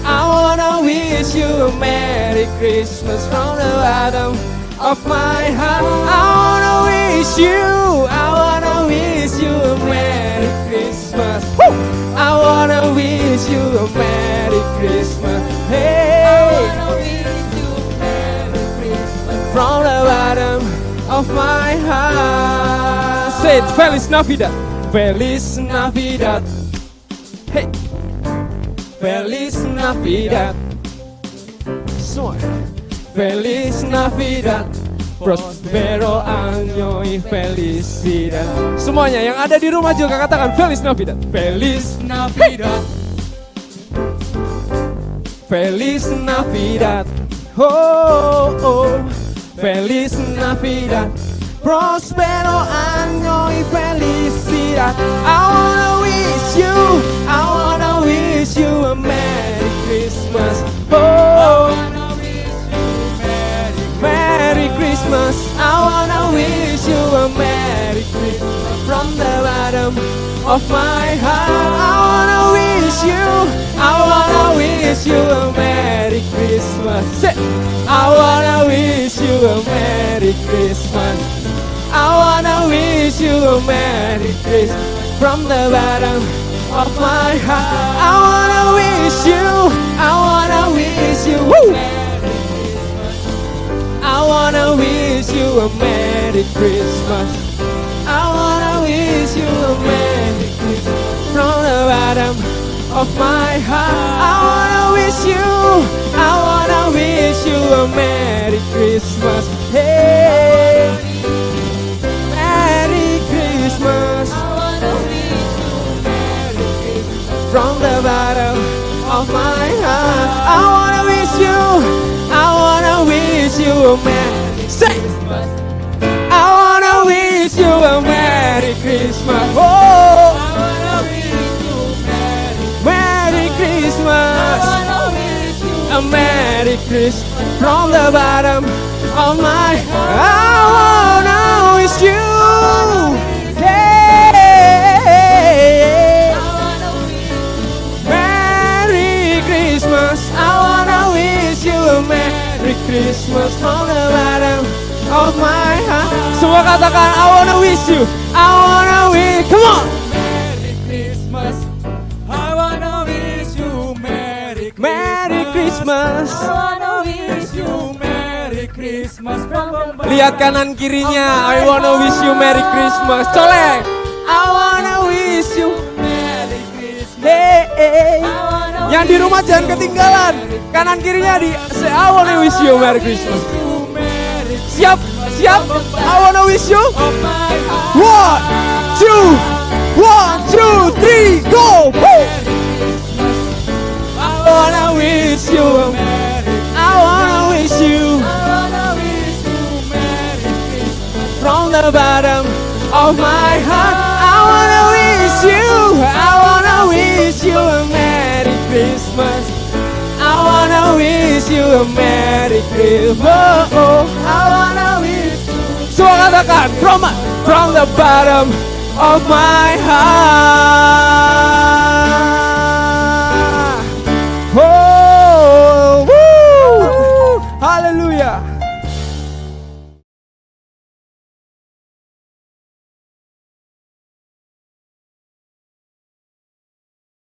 I wanna wish you a Merry Christmas from the bottom of my heart. I wanna wish you a Merry Christmas. Woo! I wanna wish you a Merry Christmas. Hey, I wanna wish you a Merry Christmas from the bottom of my heart. Say it, Feliz Navidad. Feliz Navidad. Hey, Feliz Navidad. Semua. Feliz Navidad, prospero año y felicidad. Semuanya yang ada di rumah juga katakan Feliz Navidad. Feliz Navidad. Feliz Navidad. Oh, oh. Feliz Navidad, prospero año y felicidad. I wanna wish you a Merry Christmas. Oh, Merry Christmas. I wanna wish you a Merry Christmas from the bottom of my heart. I wanna wish you a Merry Christmas. Say, I wanna wish you a Merry Christmas. I wanna wish you a Merry Christmas from the bottom of my heart. I wanna wish you. Woo! I wanna wish you a Merry Christmas. I wanna wish you a Merry Christmas from the bottom of my heart. I wanna wish you a Merry Christmas. Hey, Merry Christmas. I wanna wish you a Merry Christmas from the bottom of my heart. I wanna wish you a Merry Christmas. I wanna wish you a Merry Christmas. Oh, I wanna wish you a Merry Christmas. I wanna wish you a Merry Christmas from the bottom of my heart. I wanna wish you. Hey, I wanna wish you Christmas from the bottom of my heart. Semua katakan I wanna wish you, I wanna wish. Come on. Merry Christmas, I wanna wish you Merry Christmas. Merry Christmas. I wanna wish you Merry Christmas from the bottom. Lihat kanan kirinya, I wanna wish you Merry Christmas. Colek. I wanna wish you Merry Christmas. Hey, hey. Yang di rumah jangan ketinggalan. Kanan kirinya di say I wanna wish you Merry Christmas. Siap, siap. I wanna wish you. 1, 2, 1, 2, 3, go. Woo. I wanna wish you. I wanna wish you. From the bottom of my heart, I wanna wish you. I wanna wish you a Merry Christmas. I wanna wish you a Merry Christmas. Oh, I wanna wish you. Semua katakan from the bottom of my heart.